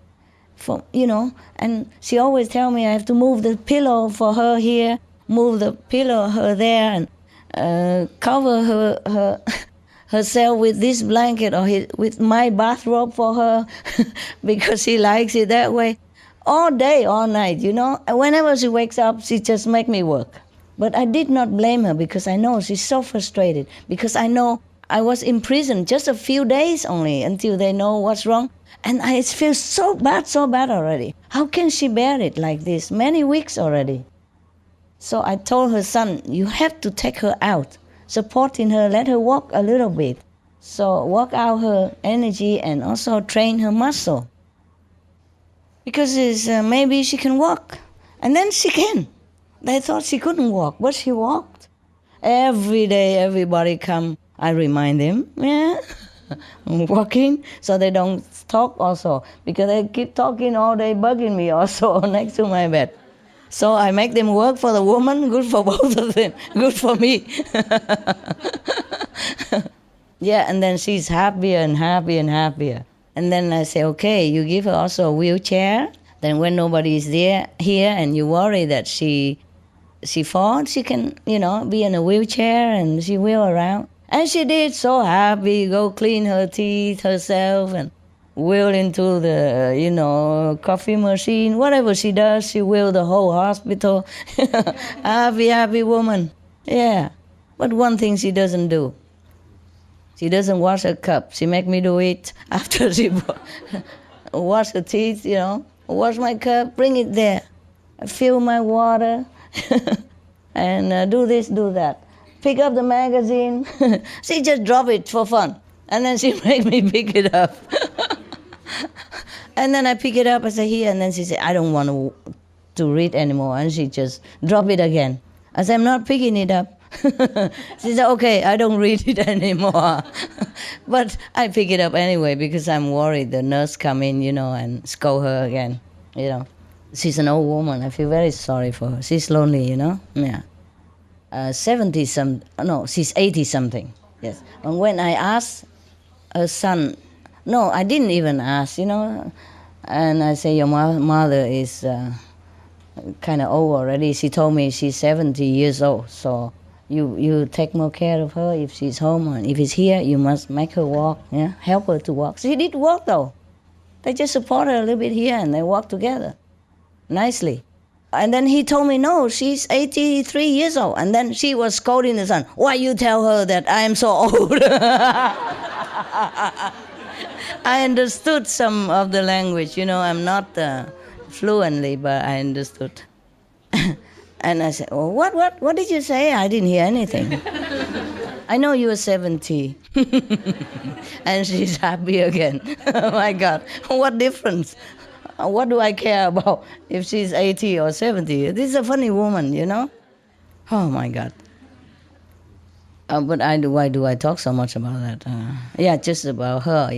B: And she always tell me I have to move the pillow for her here, move the pillow her there, and cover herself with this blanket or with my bathrobe for her because she likes it that way. All day, all night, And whenever she wakes up, she just make me work. But I did not blame her because I know she's so frustrated, because I know I was in prison just a few days only until they know what's wrong. And I feel so bad already. How can she bear it like this? Many weeks already. So I told her son, you have to take her out, supporting her, let her walk a little bit. So work out her energy and also train her muscle. Because maybe she can walk. And then she can. They thought she couldn't walk, but she walked. Every day everybody come, I remind them, I'm walking, so they don't talk also, because they keep talking all day, bugging me also next to my bed. So I make them work for the woman, good for both of them, good for me. Yeah, and then she's happier and happier and happier. And then I say, okay, you give her also a wheelchair. Then when nobody is here and you worry that she falls, she can, be in a wheelchair and she wheel around. And she did, so happy, go clean her teeth herself and wheel into the, coffee machine. Whatever she does, she wheel the whole hospital. Happy woman. Yeah. But one thing she doesn't do. She doesn't wash her cup. She make me do it after she wash her teeth, Wash my cup, bring it there. Fill my water. And do this, do that. Pick up the magazine. She just drop it for fun. And then she make me pick it up. And then I pick it up, I say, here. And then she say, I don't want to read anymore. And she just drop it again. I say, I'm not picking it up. She said, okay, I don't read it anymore. But I pick it up anyway because I'm worried the nurse come in, and scold her again, She's an old woman. I feel very sorry for her. She's lonely, Yeah. 70-something, she's 80-something, yes. And when I asked her son, no, I didn't even ask, and I say, your mother is kind of old already. She told me she's 70 years old, so you take more care of her if she's home, and if she's here, you must make her walk, help her to walk. She did walk, though. They just support her a little bit here, and they walk together, nicely. And then he told me, no, she's 83 years old. And then she was scolding the son. Why you tell her that I am so old? I understood some of the language. I'm not fluently, but I understood. And I said, well, what did you say? I didn't hear anything. I know you are 70. And she's happy again. Oh, my God. What difference? What do I care about if she's 80 or 70? This is a funny woman, Oh, my God. But why do I talk so much about that? Yeah, just about her,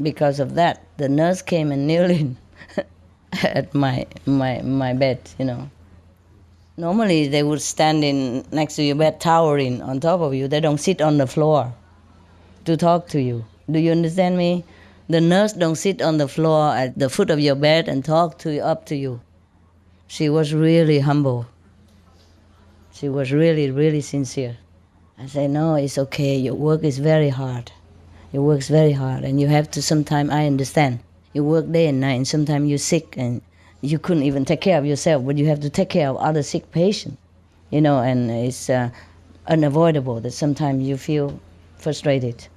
B: because of that, the nurse came and kneeled in at my bed, Normally they would stand in next to your bed, towering on top of you. They don't sit on the floor to talk to you. Do you understand me? The nurse don't sit on the floor at the foot of your bed and talk to you, up to you. She was really humble. She was really, really sincere. I say, no, it's okay. Your work is very hard. Your work's very hard, and you have to. Sometimes I understand. You work day and night, and sometimes you're sick, and you couldn't even take care of yourself, but you have to take care of other sick patients, And it's unavoidable that sometimes you feel frustrated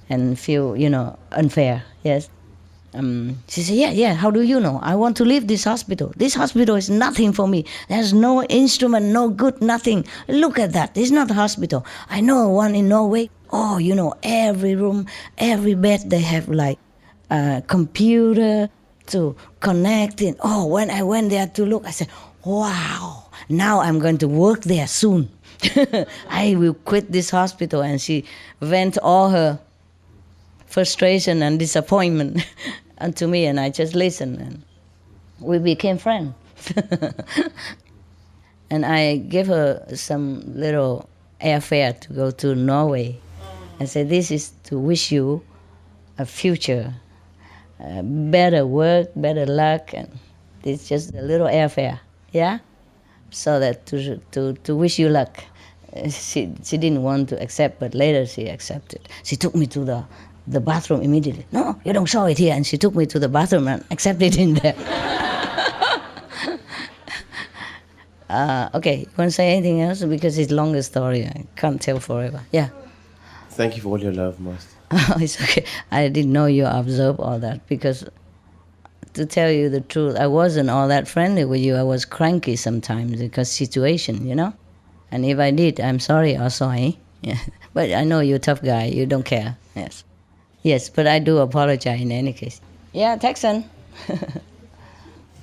B: and feel, unfair. Yes. She said, yeah, how do you know? I want to leave this hospital. This hospital is nothing for me. There's no instrument, no good, nothing. Look at that. It's not a hospital. I know one in Norway. Oh, every room, every bed, they have like a computer to connect in. Oh, when I went there to look, I said, wow, now I'm going to work there soon. I will quit this hospital. And she vent all her frustration and disappointment unto me, and I just listened, and we became friends. And I gave her some little airfare to go to Norway. I said, this is to wish you a future, better work, better luck, and it's just a little airfare, yeah? So that to wish you luck. She didn't want to accept, but later she accepted. She took me to the bathroom immediately. No, you don't show it here. And she took me to the bathroom and accepted it in there. Okay, you want to say anything else? Because it's a longer story. I can't tell forever. Yeah.
L: Thank you for all your love, Master.
B: It's okay. I didn't know you observed all that, because to tell you the truth, I wasn't all that friendly with you. I was cranky sometimes because situation, And if I did, I'm sorry also, Yeah. But I know you're a tough guy. You don't care. Yes. Yes, but I do apologize in any case. Yeah, Texan.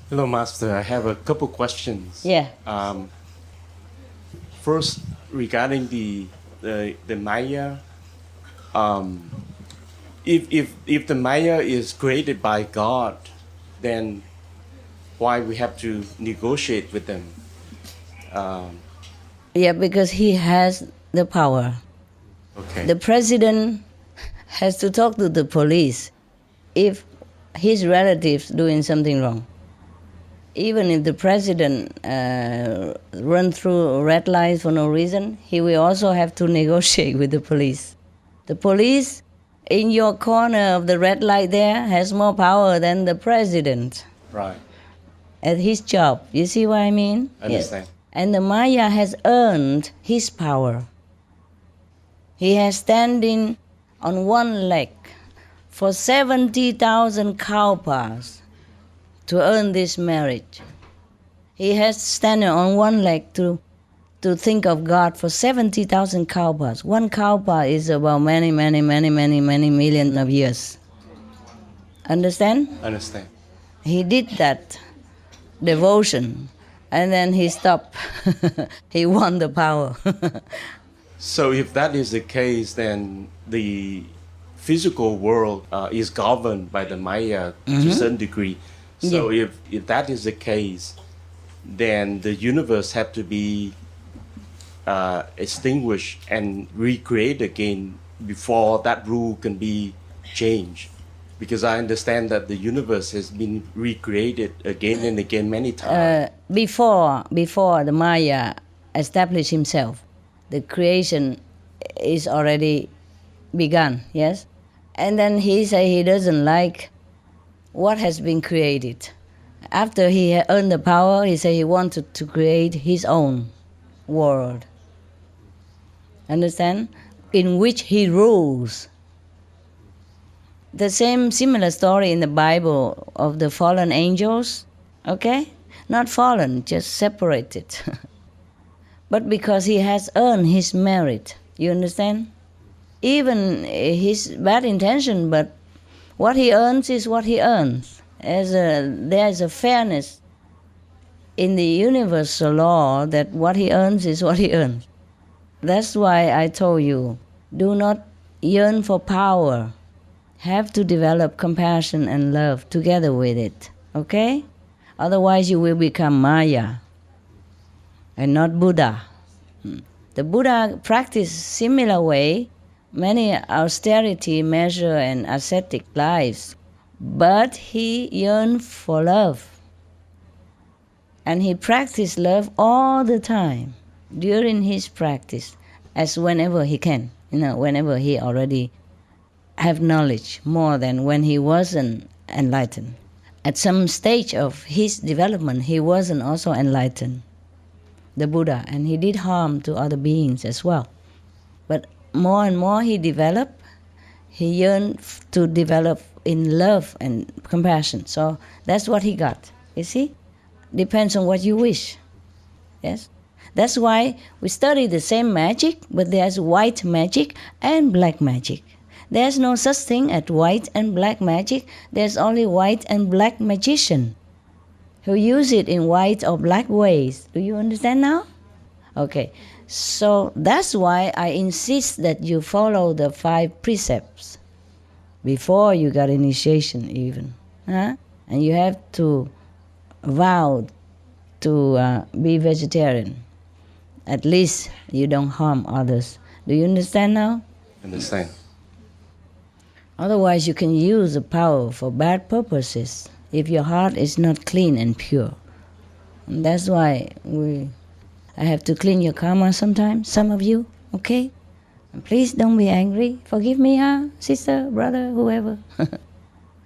N: Hello, Master. I have a couple questions.
B: Yeah.
N: First, regarding the Maya, if the Maya is created by God, then why we have to negotiate with them?
B: Yeah, because he has the power.
N: Okay.
B: The president has to talk to the police if his relatives doing something wrong. Even if the president run through red lights for no reason, he will also have to negotiate with the police. The police in your corner of the red light there has more power than the president.
N: Right.
B: At his job. You see what I mean?
N: I understand.
B: Yes. And the Maya has earned his power. He has standing on one leg for 70,000 kalpas to earn this marriage. He has standing on one leg to think of God for 70,000 kalpas. One kalpa is about many million of years. Understand?
N: Understand.
B: He did that devotion, and then he stopped. He won the power.
N: So if that is the case, then the physical world is governed by the Maya to a certain degree. So if that is the case, then the universe have to be extinguished and recreated again before that rule can be changed. Because I understand that the universe has been recreated again and again many times.
B: Before the Maya established himself, the creation is already begun, yes? And then he say he doesn't like what has been created. After he had earned the power, he said he wanted to create his own world. Understand? In which he rules. The similar story in the Bible of the fallen angels, okay? Not fallen, just separated. But because he has earned his merit, you understand? Even his bad intention, but what he earns is what he earns. There's a fairness in the universal law that what he earns is what he earns. That's why I told you, do not yearn for power. Have to develop compassion and love together with it, okay? Otherwise you will become Maya and not Buddha. The Buddha practiced similar way, many austerity measure and ascetic lives, but he yearned for love. And he practiced love all the time during his practice, as whenever he can, whenever he already have knowledge more than when he wasn't enlightened. At some stage of his development, he wasn't also enlightened, the Buddha, and he did harm to other beings as well. But more and more he developed, he yearned to develop in love and compassion. So that's what he got, you see? Depends on what you wish, yes? That's why we study the same magic, but there's white magic and black magic. There's no such thing as white and black magic. There's only white and black magician who use it in white or black ways. Do you understand now? Okay, so that's why I insist that you follow the 5 precepts before you got initiation even. Huh? And you have to vow to be vegetarian. At least you don't harm others. Do you understand now?
N: Understand.
B: Otherwise you can use the power for bad purposes if your heart is not clean and pure. And that's why I have to clean your karma sometimes, some of you, okay? And please don't be angry. Forgive me, huh? Sister, brother, whoever.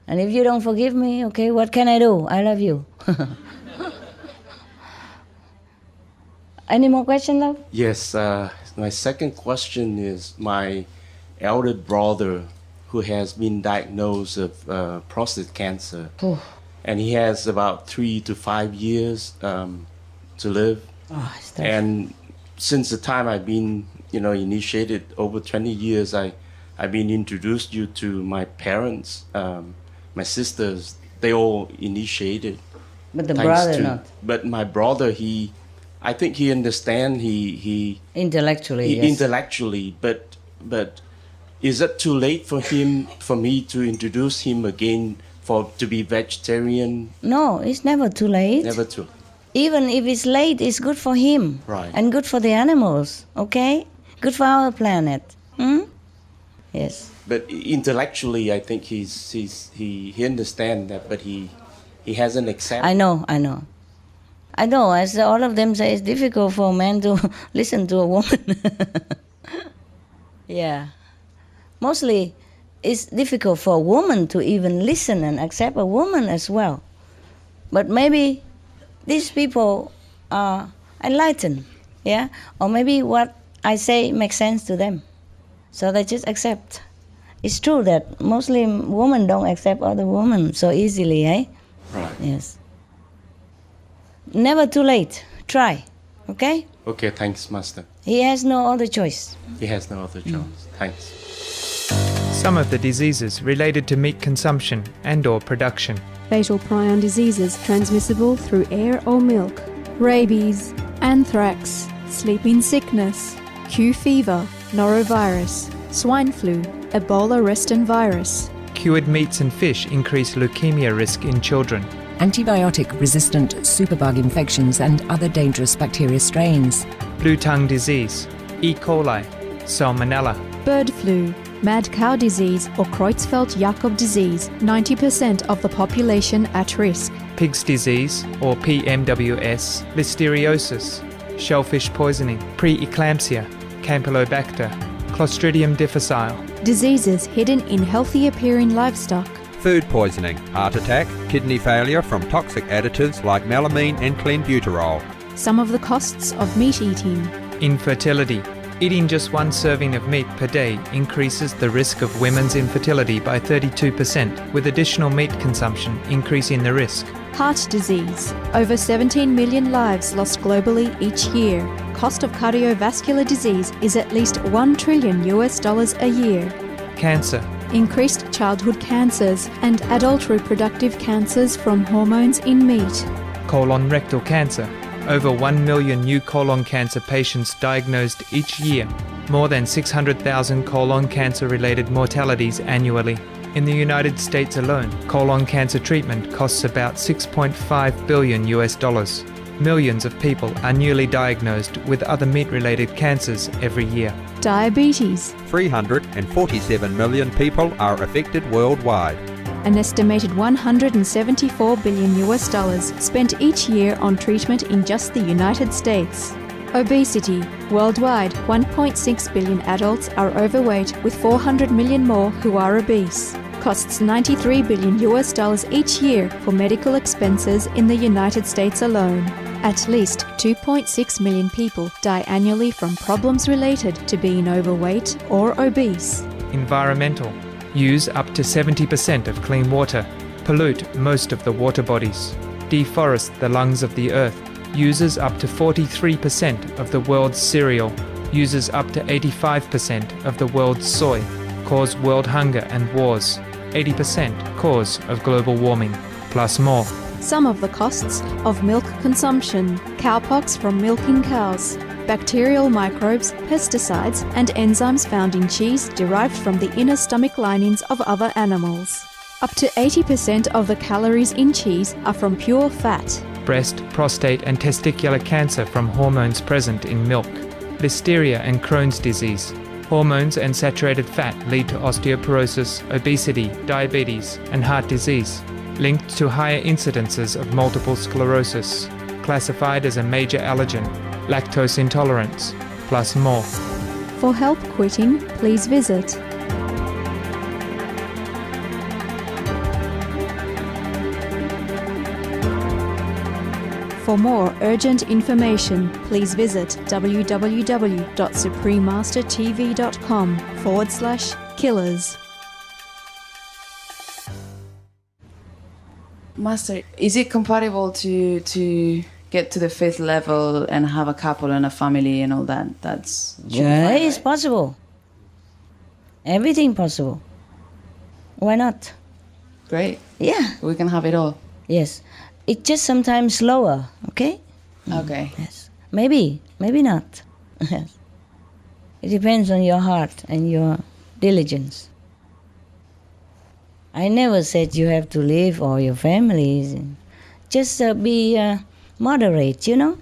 B: And if you don't forgive me, okay, what can I do? I love you. Any more questions, love?
N: Yes, my second question is my elder brother who has been diagnosed with prostate cancer.
B: Oh.
N: And he has about 3 to 5 years to live.
B: Oh,
N: and since the time I've been, initiated over 20 years, I've been introduced you to my parents, my sisters. They all initiated.
B: But the brother not.
N: But my brother, I think he understands. He
B: intellectually. Yes.
N: Intellectually, but is it too late for me to introduce him again to be vegetarian?
B: No, it's never too late.
N: Never too.
B: Even if it's late, it's good for him.
N: Right.
B: And good for the animals, okay? Good for our planet. Yes.
N: But intellectually, I think he understands that, but he hasn't accepted.
B: I know. As all of them say, it's difficult for a man to listen to a woman. Yeah. Mostly, it's difficult for a woman to even listen and accept a woman as well. But maybe these people are enlightened, yeah? Or maybe what I say makes sense to them. So they just accept. It's true that mostly women don't accept other women so easily, eh?
N: Right.
B: Yes. Never too late. Try, okay?
N: Okay, thanks, Master.
B: He has no other choice.
N: He has no other choice. Thanks.
O: Some of the diseases related to meat consumption and/or production.
P: Fatal prion diseases transmissible through air or milk. Rabies, anthrax, sleeping sickness, Q fever, norovirus, swine flu, Ebola reston virus.
O: Cured meats and fish increase leukemia risk in children.
Q: Antibiotic-resistant superbug infections and other dangerous bacteria strains.
O: Blue tongue disease, E. coli, Salmonella.
P: Bird flu, mad cow disease or Creutzfeldt-Jakob disease, 90% of the population at risk.
O: Pig's disease or PMWS, Listeriosis, shellfish poisoning, preeclampsia, Campylobacter, Clostridium difficile.
P: Diseases hidden in healthy appearing livestock.
R: Food poisoning, heart attack, kidney failure from toxic additives like melamine and clenbuterol.
P: Some of the costs of meat eating.
O: Infertility. Eating just 1 serving of meat per day increases the risk of women's infertility by 32%, with additional meat consumption increasing the risk.
P: Heart disease. Over 17 million lives lost globally each year. Cost of cardiovascular disease is at least $1 trillion a year.
O: Cancer.
P: Increased childhood cancers and adult reproductive cancers from hormones in meat.
O: Colon rectal cancer. over 1 million new colon cancer patients diagnosed each year, more than 600,000 colon cancer-related mortalities annually. In the United States alone, colon cancer treatment costs about $6.5 billion US. Millions of people are newly diagnosed with other meat-related cancers every year.
P: Diabetes.
R: 347 million people are affected worldwide.
P: An estimated 174 billion US dollars spent each year on treatment in just the United States. Obesity. Worldwide, 1.6 billion adults are overweight, with 400 million more who are obese. Costs 93 billion US dollars each year for medical expenses in the United States alone. At least 2.6 million people die annually from problems related to being overweight or obese.
O: Environmental. Use up to 70% of clean water. Pollute most of the water bodies. Deforest the lungs of the earth. Uses up to 43% of the world's cereal. Uses up to 85% of the world's soy. Cause world hunger and wars. 80% cause of global warming, plus more.
P: Some of the costs of milk consumption: cowpox from milking cows, bacterial microbes, pesticides, and enzymes found in cheese derived from the inner stomach linings of other animals. Up to 80% of the calories in cheese are from pure fat.
O: Breast, prostate, and testicular cancer from hormones present in milk. Listeria and Crohn's disease. Hormones and saturated fat lead to osteoporosis, obesity, diabetes, and heart disease, linked to higher incidences of multiple sclerosis, classified as a major allergen, lactose intolerance, plus more.
P: For help quitting, please visit For more urgent information, please visit www.suprememastertv.com/killers.
A: Master, is it compatible to get to the 5th level and have a couple and a family and all that?
B: Yeah, it's possible. Everything possible. Why not?
A: Great.
B: Yeah.
A: We can have it all.
B: Yes. It's just sometimes slower, okay?
A: Okay.
B: Yes. Maybe not. Yes. It depends on your heart and your diligence. I never said you have to leave all your families. Just be moderate, in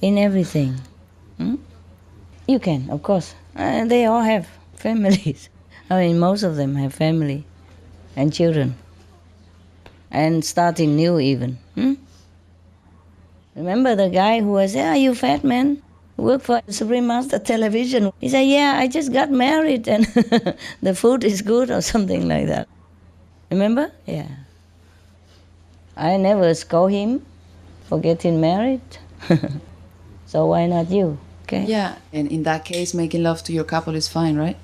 B: everything. You can, of course. They all have families. I mean, most of them have family and children. And starting new even. Remember the guy who was, you fat man, work for Supreme Master Television. He said, I just got married and the food is good or something like that. Remember? Yeah. I never scold him for getting married. So why not you? Okay.
A: Yeah, and in that case, making love to your couple is fine, right?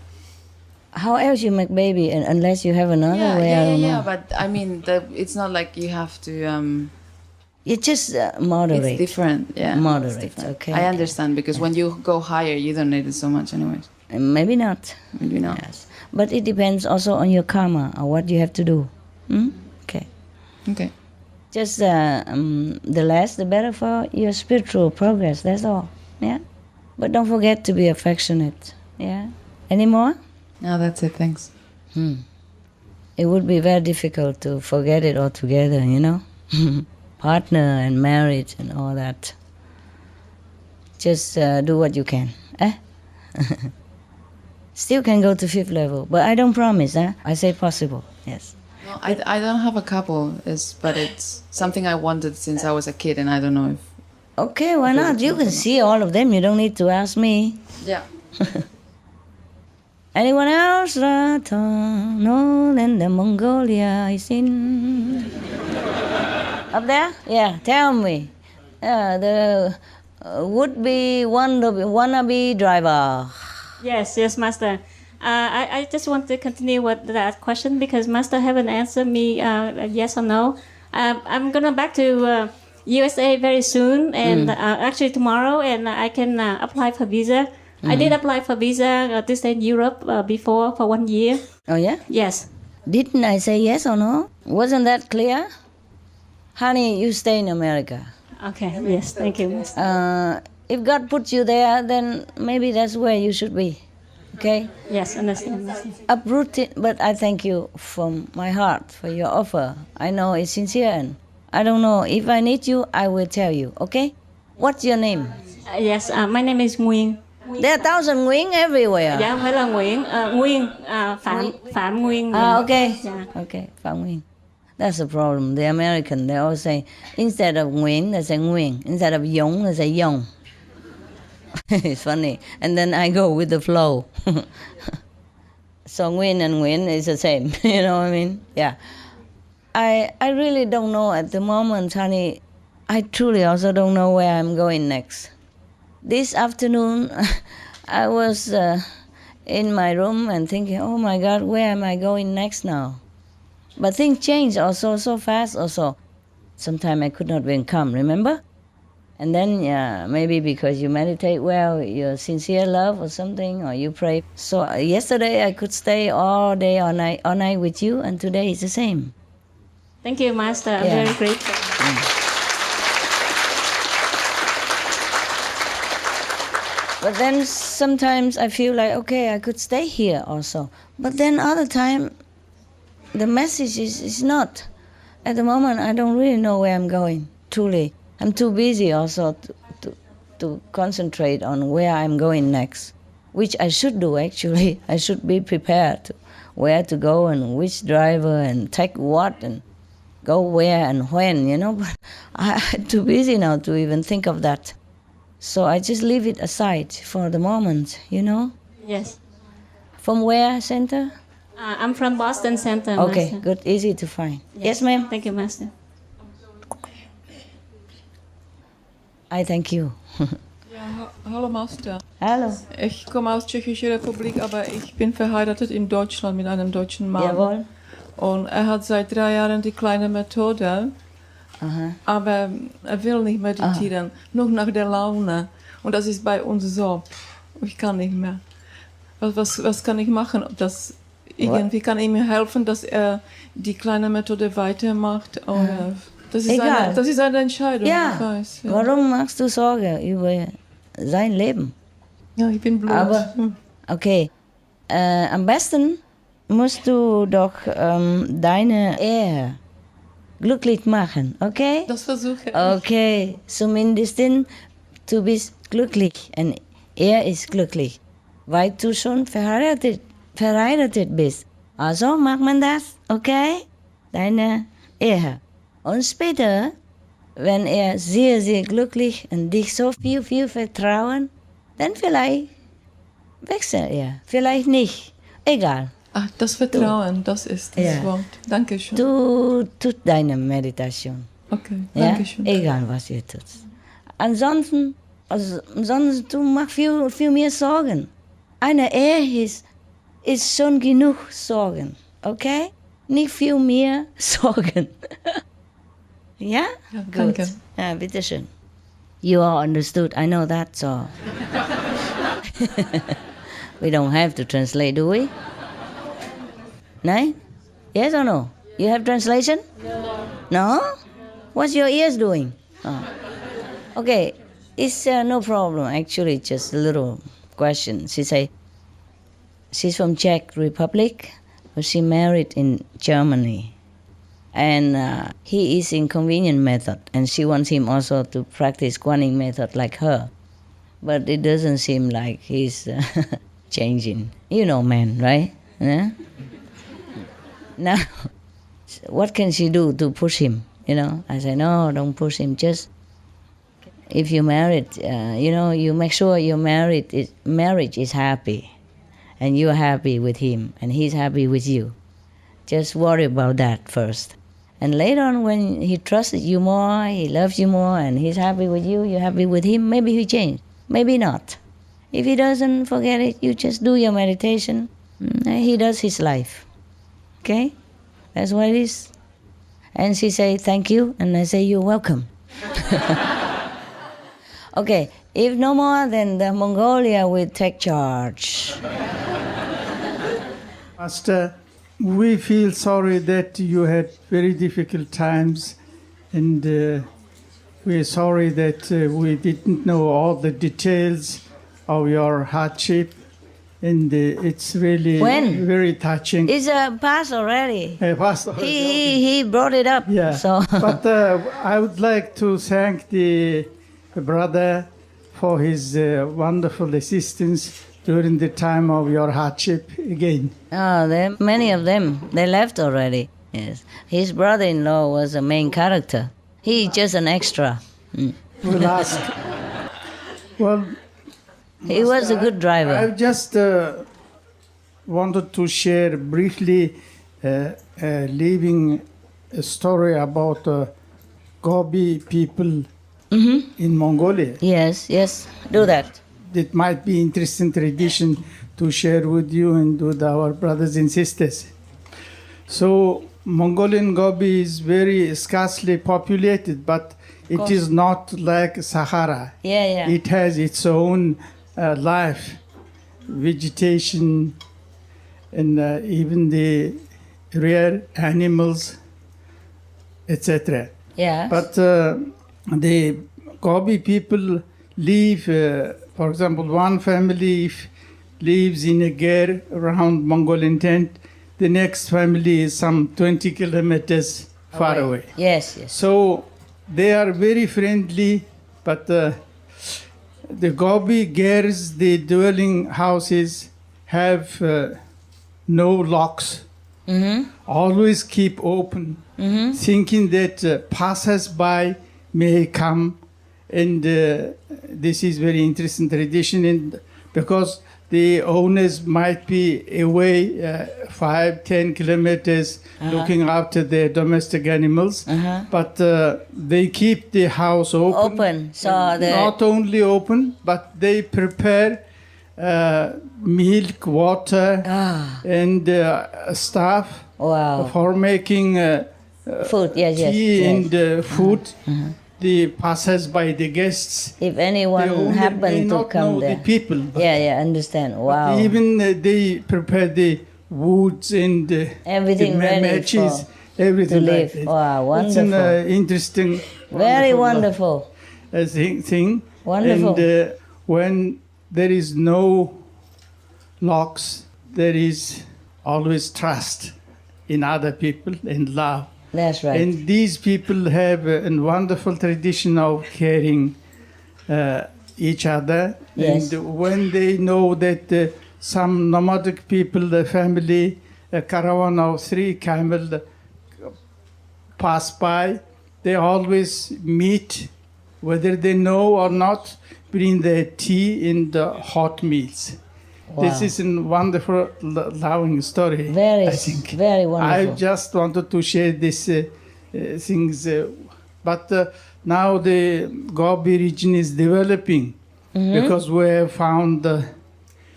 B: How else you make baby unless you have another way? I don't know.
A: But I mean, it's not like you have to.
B: It's just moderate.
A: It's different, yeah.
B: Moderate,
A: different.
B: okay.
A: I understand, because when you go higher, you don't need it so much anyways.
B: Maybe not.
A: Maybe not.
B: Yes. But it depends also on your karma or what you have to do. Okay.
A: Okay.
B: Just the less, the better for your spiritual progress. That's all. Yeah. But don't forget to be affectionate. Yeah. Any more?
A: No, that's it. Thanks.
B: It would be very difficult to forget it altogether, Partner and marriage and all that. Just do what you can. Still can go to 5th level, but I don't promise. I say possible. Yes.
A: No, I don't have a couple, but it's something I wanted since I was a kid, and I don't know if.
B: Okay, why not? You can see all of them. You don't need to ask me.
A: Yeah.
B: Anyone else? No, and the Mongolia is in. Up there? Yeah, tell me. The would-be wannabe driver.
S: Yes, Master. I just want to continue with that question because Master haven't answered me yes or no. I'm gonna back to USA very soon, and actually tomorrow, and I can apply for visa. I did apply for visa to stay in Europe before for 1 year.
B: Oh yeah?
S: Yes.
B: Didn't I say yes or no? Wasn't that clear? Honey, you stay in America.
S: Okay, yes, thank you, Master.
B: If God puts you there, then maybe that's where you should be. Okay?
S: Yes, understand, Master.
B: Uprooted, but I thank you from my heart for your offer. I know it's sincere, and I don't know. If I need you, I will tell you, okay? What's your name?
S: Yes, my name is Nguyên.
B: There are thousand Nguyễn everywhere.
S: Dạ, không phải là Nguyễn, Nguyên, Phạm Nguyên.
B: Okay.
S: Yeah.
B: Okay, Phạm Nguyên. That's the problem. The American, they always say, instead of Nguyễn, they say Nguyên. Instead of Dũng, they say Dong. It's funny. And then I go with the flow. So Nguyên and Nguyễn is the same. You know what I mean? Yeah. I really don't know at the moment, honey. I truly also don't know where I'm going next. This afternoon, I was in my room and thinking, oh my God, where am I going next now? But things change also so fast also. Sometimes I could not even come, remember? And then, yeah, maybe because you meditate well, your sincere love or something, or you pray. So yesterday I could stay all day, all night with you, and today it's the same.
S: Thank you, Master. I'm very grateful.
B: But then sometimes I feel like, okay, I could stay here also. But then other time, the message is not. At the moment, I don't really know where I'm going, truly. I'm too busy also to concentrate on where I'm going next, which I should do, actually. I should be prepared to where to go and which driver and take what and go where and when, you know. But I'm too busy now to even think of that. So I just leave it aside for the moment, you know?
S: Yes.
B: From where, center?
S: I'm from Boston Center,
B: Okay,
S: Master.
B: good, easy to find. Yes, ma'am?
S: Thank you, Master.
B: I thank you.
T: Ja, hallo Master.
B: Hallo.
T: Ich komme aus Tschechischer Republik, aber ich bin verheiratet in Deutschland mit einem deutschen Mann.
B: Jawohl.
T: Und er hat seit 3 Jahren die kleine Methode.
B: Aha.
T: Aber er will nicht meditieren, nur nach der Laune. Und das ist bei uns so. Ich kann nicht mehr. Was kann ich machen? Irgendwie kann ich mir helfen, dass er die kleine Methode weitermacht. Oder das ist eine Entscheidung.
B: Ja.
T: Ich weiß, ja.
B: Warum machst du Sorge über sein Leben?
T: Ja, ich bin blut.
B: Aber, okay. Am besten musst du doch deine Ehe glücklich machen, okay?
T: Das versuche ich.
B: Okay, zumindest du bist glücklich und er ist glücklich, weil du schon verheiratet bist. Also macht man das, okay? Deine Ehe. Und später, wenn er sehr, sehr glücklich und dich so viel vertrauen, dann vielleicht wechselt er, vielleicht nicht, egal.
T: Ach, das Vertrauen, das ist das Wort. Dankeschön.
B: Du tust deine Meditation.
T: Okay,
B: Ja?
T: Dankeschön.
B: Egal, was ihr tut. Ansonsten du machst viel mehr Sorgen. Eine Ehe ist schon genug Sorgen, okay? Nicht viel mehr Sorgen. Ja?
T: Ja,
B: Gut.
T: danke.
B: Ja, bitteschön. You all understood, I know that, so. We don't have to translate, do we? No? Yes or no? You have translation? No? What's your ears doing? Oh. Okay, it's no problem. Actually, just a little question. She say she's from Czech Republic, but she married in Germany, and he is in convenient method, and she wants him also to practice Guanyin method like her, but it doesn't seem like he's changing. You know, man, right? Yeah? Now, what can she do to push him? You know, I say, no, don't push him. Just if you're married, you make sure your marriage is happy, and you're happy with him, and he's happy with you. Just worry about that first. And later on, when he trusts you more, he loves you more, and he's happy with you, you're happy with him, maybe he change, maybe not. If he doesn't, forget it. You just do your meditation. He does his life. Okay? That's what it is. And she say, thank you, and I say, you're welcome. Okay, if no more, then the Mongolia will take charge.
U: Master, we feel sorry that you had very difficult times, and we're sorry that we didn't know all the details of your hardship, and it's really very touching.
B: It's past already.
U: Past already.
B: He brought it up.
U: Yeah.
B: So.
U: But I would like to thank the brother for his wonderful assistance during the time of your hardship again.
B: Oh, many of them, they left already. Yes. His brother-in-law was a main character. He's just an extra.
U: We'll ask. Well,
B: he was a good driver.
U: I just wanted to share briefly leaving a story about Gobi people in Mongolia.
B: Yes, yes, do that.
U: It might be interesting tradition to share with you and with our brothers and sisters. So Mongolian Gobi is very scarcely populated, but it is not like Sahara.
B: Yeah, yeah.
U: It has its own life, vegetation, and even the rare animals, etc.
B: Yeah.
U: But the Gobi people live, for example, one family lives in a ger around Mongolian tent. The next family is some 20 kilometers far away.
B: Yes, yes.
U: So they are very friendly, but the Gobi gers, the dwelling houses, have no locks. Always keep open, thinking that passers-by may come. And this is very interesting tradition, and because the owners might be away 5-10 kilometers looking after their domestic animals, but they keep the house open.
B: So
U: not only open, but they prepare milk, water, and stuff for making
B: food.
U: Tea and food. The passers-by, the guests.
B: If anyone happened to come there.
U: The people.
B: Yeah, understand. Wow.
U: Even they prepare the woods and
B: everything
U: the matches, everything
B: to
U: like
B: live.
U: that.
B: Wow, wonderful.
U: It's an interesting,
B: very wonderful
U: thing.
B: Wonderful.
U: And when there is no locks, there is always trust in other people and love.
B: That's right.
U: And these people have a wonderful tradition of caring each other.
B: Yes.
U: And when they know that some nomadic people, the family, a caravan of 3 camels pass by, they always meet, whether they know or not, bring their tea and hot meals.
B: Wow.
U: This is a wonderful, loving story.
B: Very,
U: I think.
B: very wonderful.
U: I just wanted to share these things. But now the Gobi region is developing because we have found a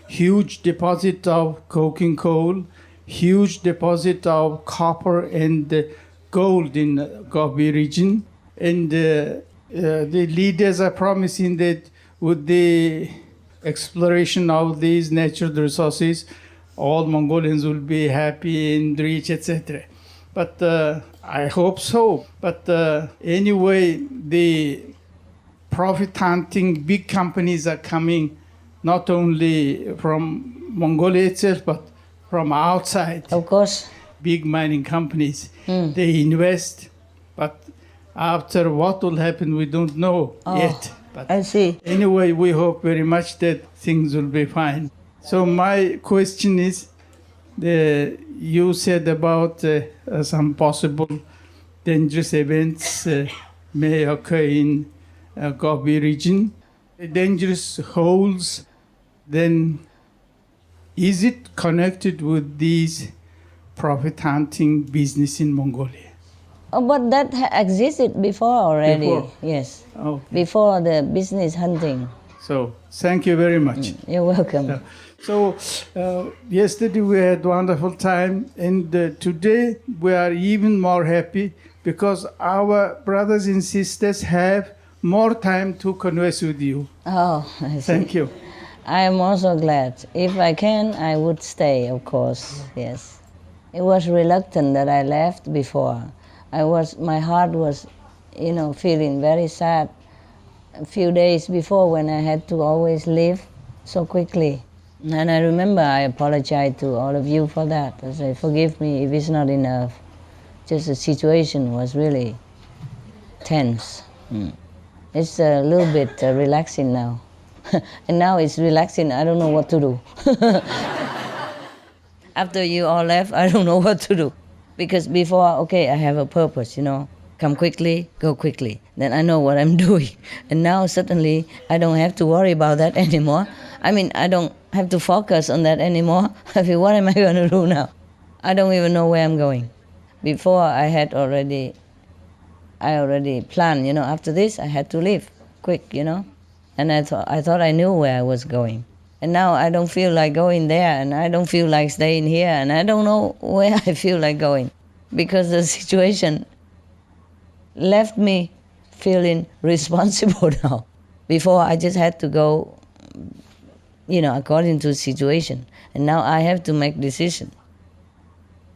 U: huge deposit of coking coal, huge deposit of copper and gold in Gobi region. And the leaders are promising that with the exploration of these natural resources, all Mongolians will be happy and rich, etc. But I hope so. But anyway, the profit hunting big companies are coming not only from Mongolia itself, but from outside.
B: Of course.
U: Big mining companies. They invest, but after what will happen, we don't know yet. But
B: I see.
U: Anyway, we hope very much that things will be fine. So my question is, you said about some possible dangerous events may occur in Gobi region. Dangerous holes, then is it connected with these profit hunting business in Mongolia?
B: Oh, but that existed before already.
U: Before?
B: Yes.
U: Okay.
B: Before the business hunting.
U: So, thank you very much.
B: You're welcome.
U: So, yesterday we had a wonderful time, and today we are even more happy because our brothers and sisters have more time to converse with you.
B: Oh, I see.
U: Thank you.
B: I am also glad. If I can, I would stay, of course. Yes. It was reluctant that I left before. My heart was feeling very sad a few days before when I had to always leave so quickly. And I remember I apologized to all of you for that. I say, forgive me if it's not enough. Just the situation was really tense. It's a little bit relaxing now. And now it's relaxing, I don't know what to do. After you all left, I don't know what to do. Because before, okay, I have a purpose, come quickly, go quickly. Then I know what I'm doing. And now suddenly I don't have to worry about that anymore. I mean, I don't have to focus on that anymore. I feel, what am I going to do now? I don't even know where I'm going. Before I already planned, after this I had to leave quick, And I thought I knew where I was going. And now I don't feel like going there, and I don't feel like staying here, and I don't know where I feel like going. Because the situation left me feeling responsible now. Before I just had to go, according to the situation. And now I have to make decisions.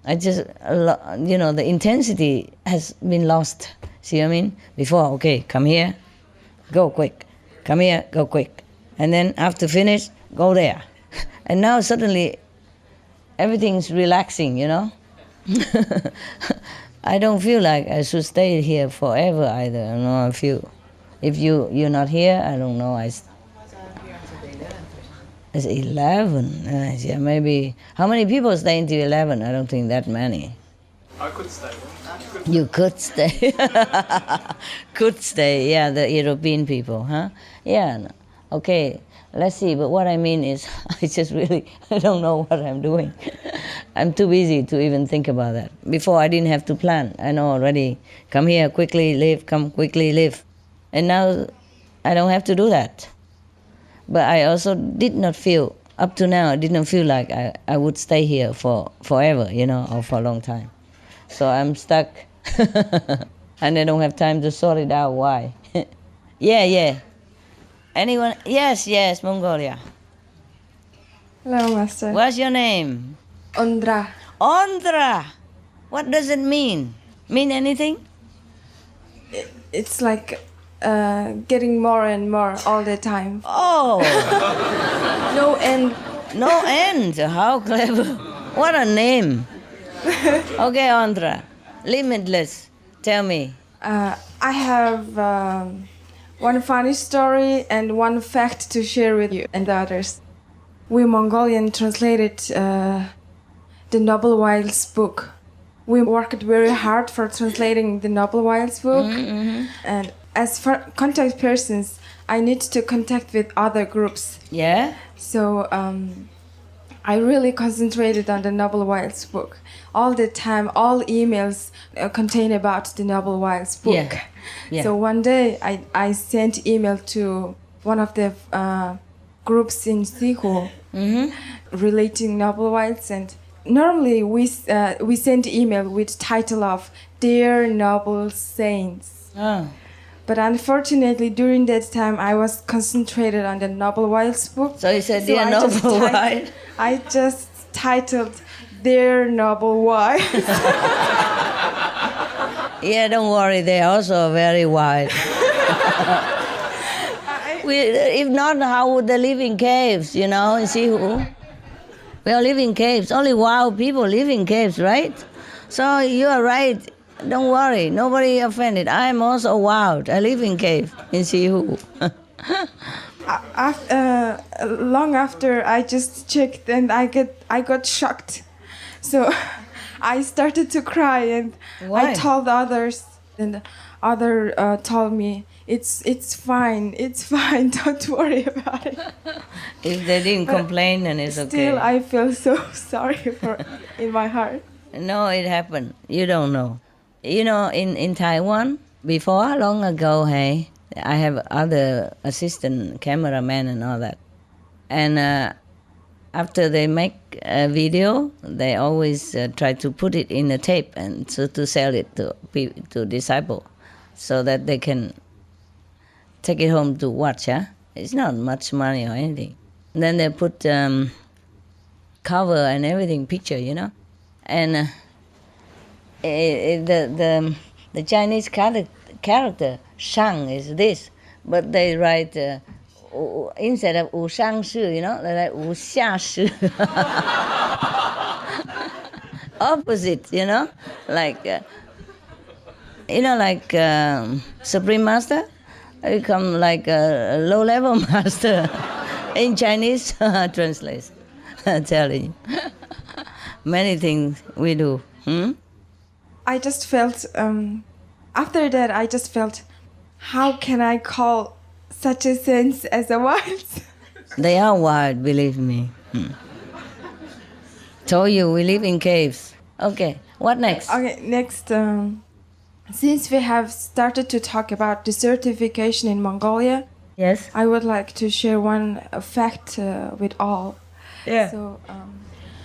B: I just, the intensity has been lost. See what I mean? Before, okay, come here, go quick. Come here, go quick. And then after finish, go there. And now suddenly everything's relaxing, I don't feel like I should stay here forever either. I feel, if you're not here, I don't know. It's 11. Yeah, maybe. How many people stay until 11? I don't think that many.
G: I could stay.
B: You could stay. Could stay, yeah, the European people, huh? Yeah, no. Okay, let's see. But what I mean is, I don't know what I'm doing. I'm too busy to even think about that. Before, I didn't have to plan. I know already, come here, quickly leave, come quickly leave. And now, I don't have to do that. But I also did not feel, up to now, I did not feel like I would stay here for forever, or for a long time. So I'm stuck, and I don't have time to sort it out why. Yeah. Anyone? Yes, Mongolia.
D: Hello, Master.
B: What's your name?
D: Ondra.
B: Ondra! What does it mean? Mean anything?
D: It's like getting more and more all the time.
B: Oh!
D: No end.
B: No end? How clever. What a name. Okay, Ondra. Limitless. Tell me.
D: I have one funny story and one fact to share with you and the others. We Mongolian translated the Noble Wilds book. We worked very hard for translating the Noble Wilds book.
B: Mm-hmm.
D: And as for contact persons, I need to contact with other groups.
B: Yeah?
D: So I really concentrated on the Noble Wilds book. All the time, all emails contain about the Noble Wilds book.
B: Yeah.
D: So one day I sent email to one of the groups in Sihu relating Noble Wilds, and normally we send email with title of Dear Noble Saints.
B: Oh.
D: But unfortunately, during that time, I was concentrated on the Noble Wilds book.
B: So you said, Dear Noble Wilds?
D: I just titled Dear Noble Wilds.
B: Yeah, don't worry, they're also very wide. If not, how would they live in caves, in Sihu? We all live in caves. Only wild people live in caves, right? So you are right. Don't worry, nobody offended. I am also wild. I live in cave in Sihu.
D: Long after I just checked and I got shocked. So I started to cry and
B: Why?
D: I told others, and other told me it's fine, don't worry about it.
B: If they didn't complain, then it's okay.
D: Still, I feel so sorry for in my heart.
B: No, it happened. You don't know. In Taiwan, before, long ago, hey, I have other assistant cameraman and all that. And after they make a video, they always try to put it in a tape and to sell it to disciple, so that they can take it home to watch. It's not much money or anything. And then they put cover and everything, picture, And the Chinese character. Shang is this, but they write instead of 无上士, you know, they write 无下士. Opposite, you know, like Supreme Master become like a low-level master in Chinese translation. Telling you. Many things we do.
D: I just felt, after that, I just felt, how can I call such a sense as a wild?
B: They are wild, believe me. Told you, we live in caves. Okay, what next?
D: Okay, next, since we have started to talk about desertification in Mongolia,
B: yes,
D: I would like to share one fact with all.
B: Yeah.
D: So,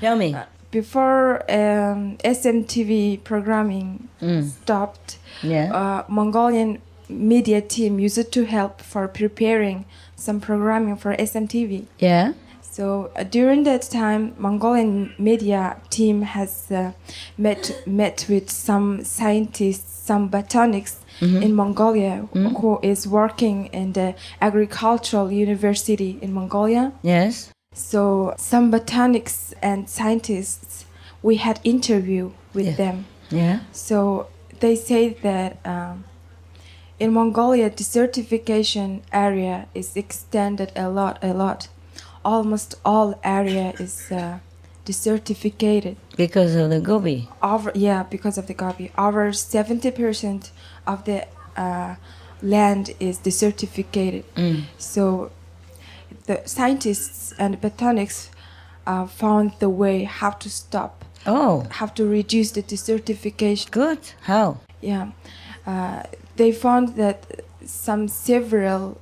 B: tell me.
D: Before SMTV programming stopped, Mongolian media team used to help for preparing some programming for SMTV.
B: Yeah.
D: So during that time, Mongolian media team has met with some scientists, some botanics in Mongolia who is working in the agricultural university in Mongolia.
B: Yes.
D: So some botanics and scientists, we had interview with them.
B: Yeah.
D: So they say that in Mongolia, desertification area is extended a lot. Almost all area is desertificated.
B: Because of the gobi.
D: Because of the gobi. Over 70% of the land is desertificated. So the scientists and botanics found the way how to stop. How to reduce the desertification.
B: Good. How?
D: Yeah. They found that several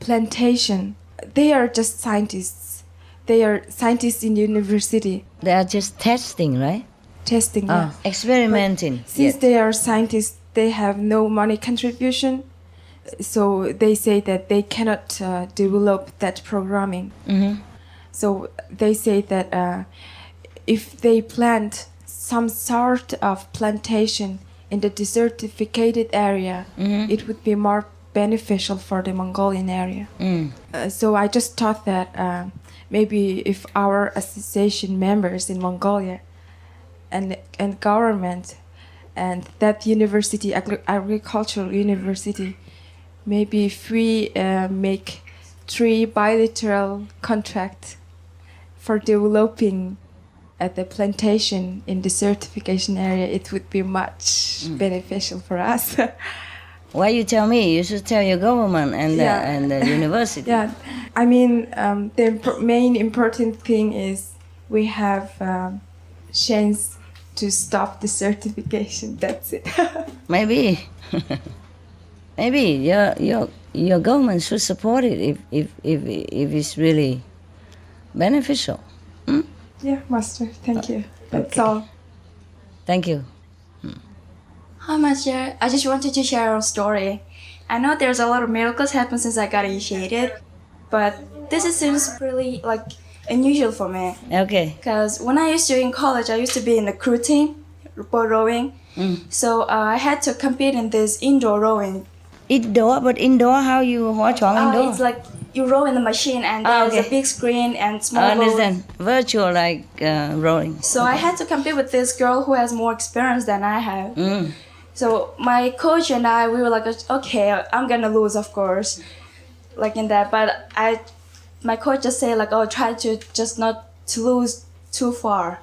D: plantation. They are just scientists. They are scientists in university.
B: They are just testing, right?
D: Testing, yeah.
B: Experimenting.
D: But since they are scientists, they have no money contribution. So they say that they cannot develop that programming. So they say that if they plant some sort of plantation in the desertificated area, it would be more beneficial for the Mongolian area. So I just thought that maybe if our association members in Mongolia and government and that university, agricultural university, maybe if we make 3 bilateral contracts for developing at the plantation in the desertification area, it would be much beneficial for us.
B: Why you tell me? You should tell your government and the university.
D: Yeah, I mean, the main important thing is we have chance to stop the certification. That's it.
B: Maybe your government should support it if it's really beneficial.
D: Yeah, Master. Thank you. That's all.
B: Thank you.
H: Hi, Master. I just wanted to share a story. I know there's a lot of miracles happen since I got initiated, but this seems really unusual for me.
B: Okay.
H: Because when I used to in college, I used to be in the crew team, boat rowing. So I had to compete in this indoor rowing.
B: Indoor, how you watch on indoor?
H: It's like you row in the machine and there's a big screen and small
B: I understand. Virtual rowing.
H: So I had to compete with this girl who has more experience than I have. So my coach and I, we were like, okay, I'm gonna lose, of course, in that. But my coach just said try to just not to lose too far.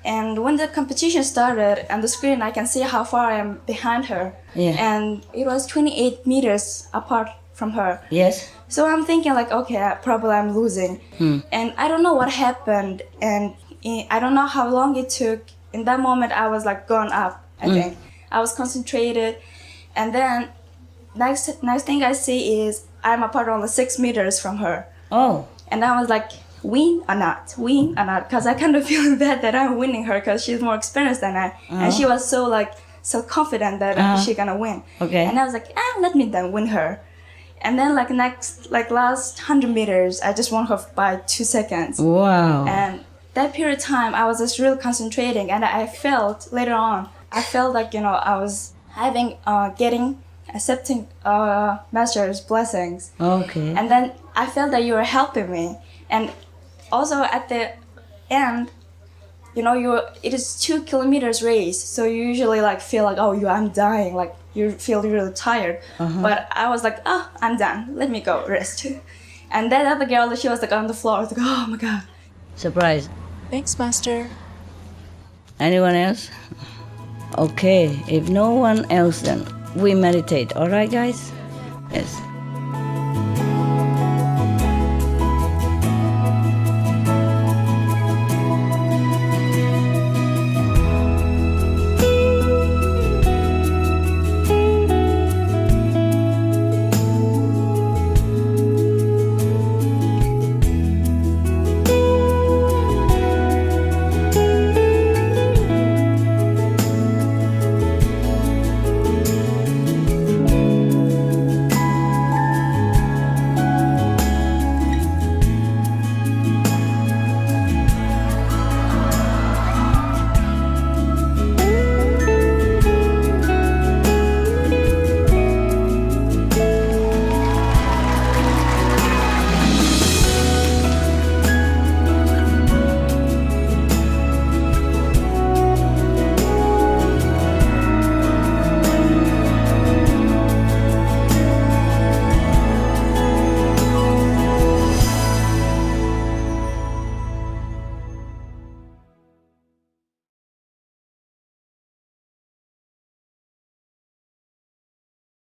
H: And when the competition started, on the screen I can see how far I am behind her. And it was 28 meters apart from her.
B: Yes.
H: So I'm thinking okay, probably I'm losing. And I don't know what happened, and I don't know how long it took. In that moment, I was gone up. I think I was concentrated, and then next thing I see is I'm apart only 6 meters from her. And I was like, win or not, because I kind of feel bad that I'm winning her because she's more experienced than I, and she was so confident that she's gonna win. And I was like, let me then win her. And then last 100 meters, I just won her by 2 seconds.
B: Wow.
H: And that period of time, I was just really concentrating, and I felt later on, I felt I was accepting Master's blessings.
B: Okay.
H: And then I felt that you were helping me. And also at the end, you know, it is 2 kilometers race, so you usually like feel like, oh, I'm dying, like you feel really tired. But I was like, oh, I'm done. Let me go rest. And that other girl, she was like on the floor. I was like, oh my god.
B: Surprise.
I: Thanks, Master.
B: Anyone else? Okay, if no one else, then we meditate. All right, guys? Yes.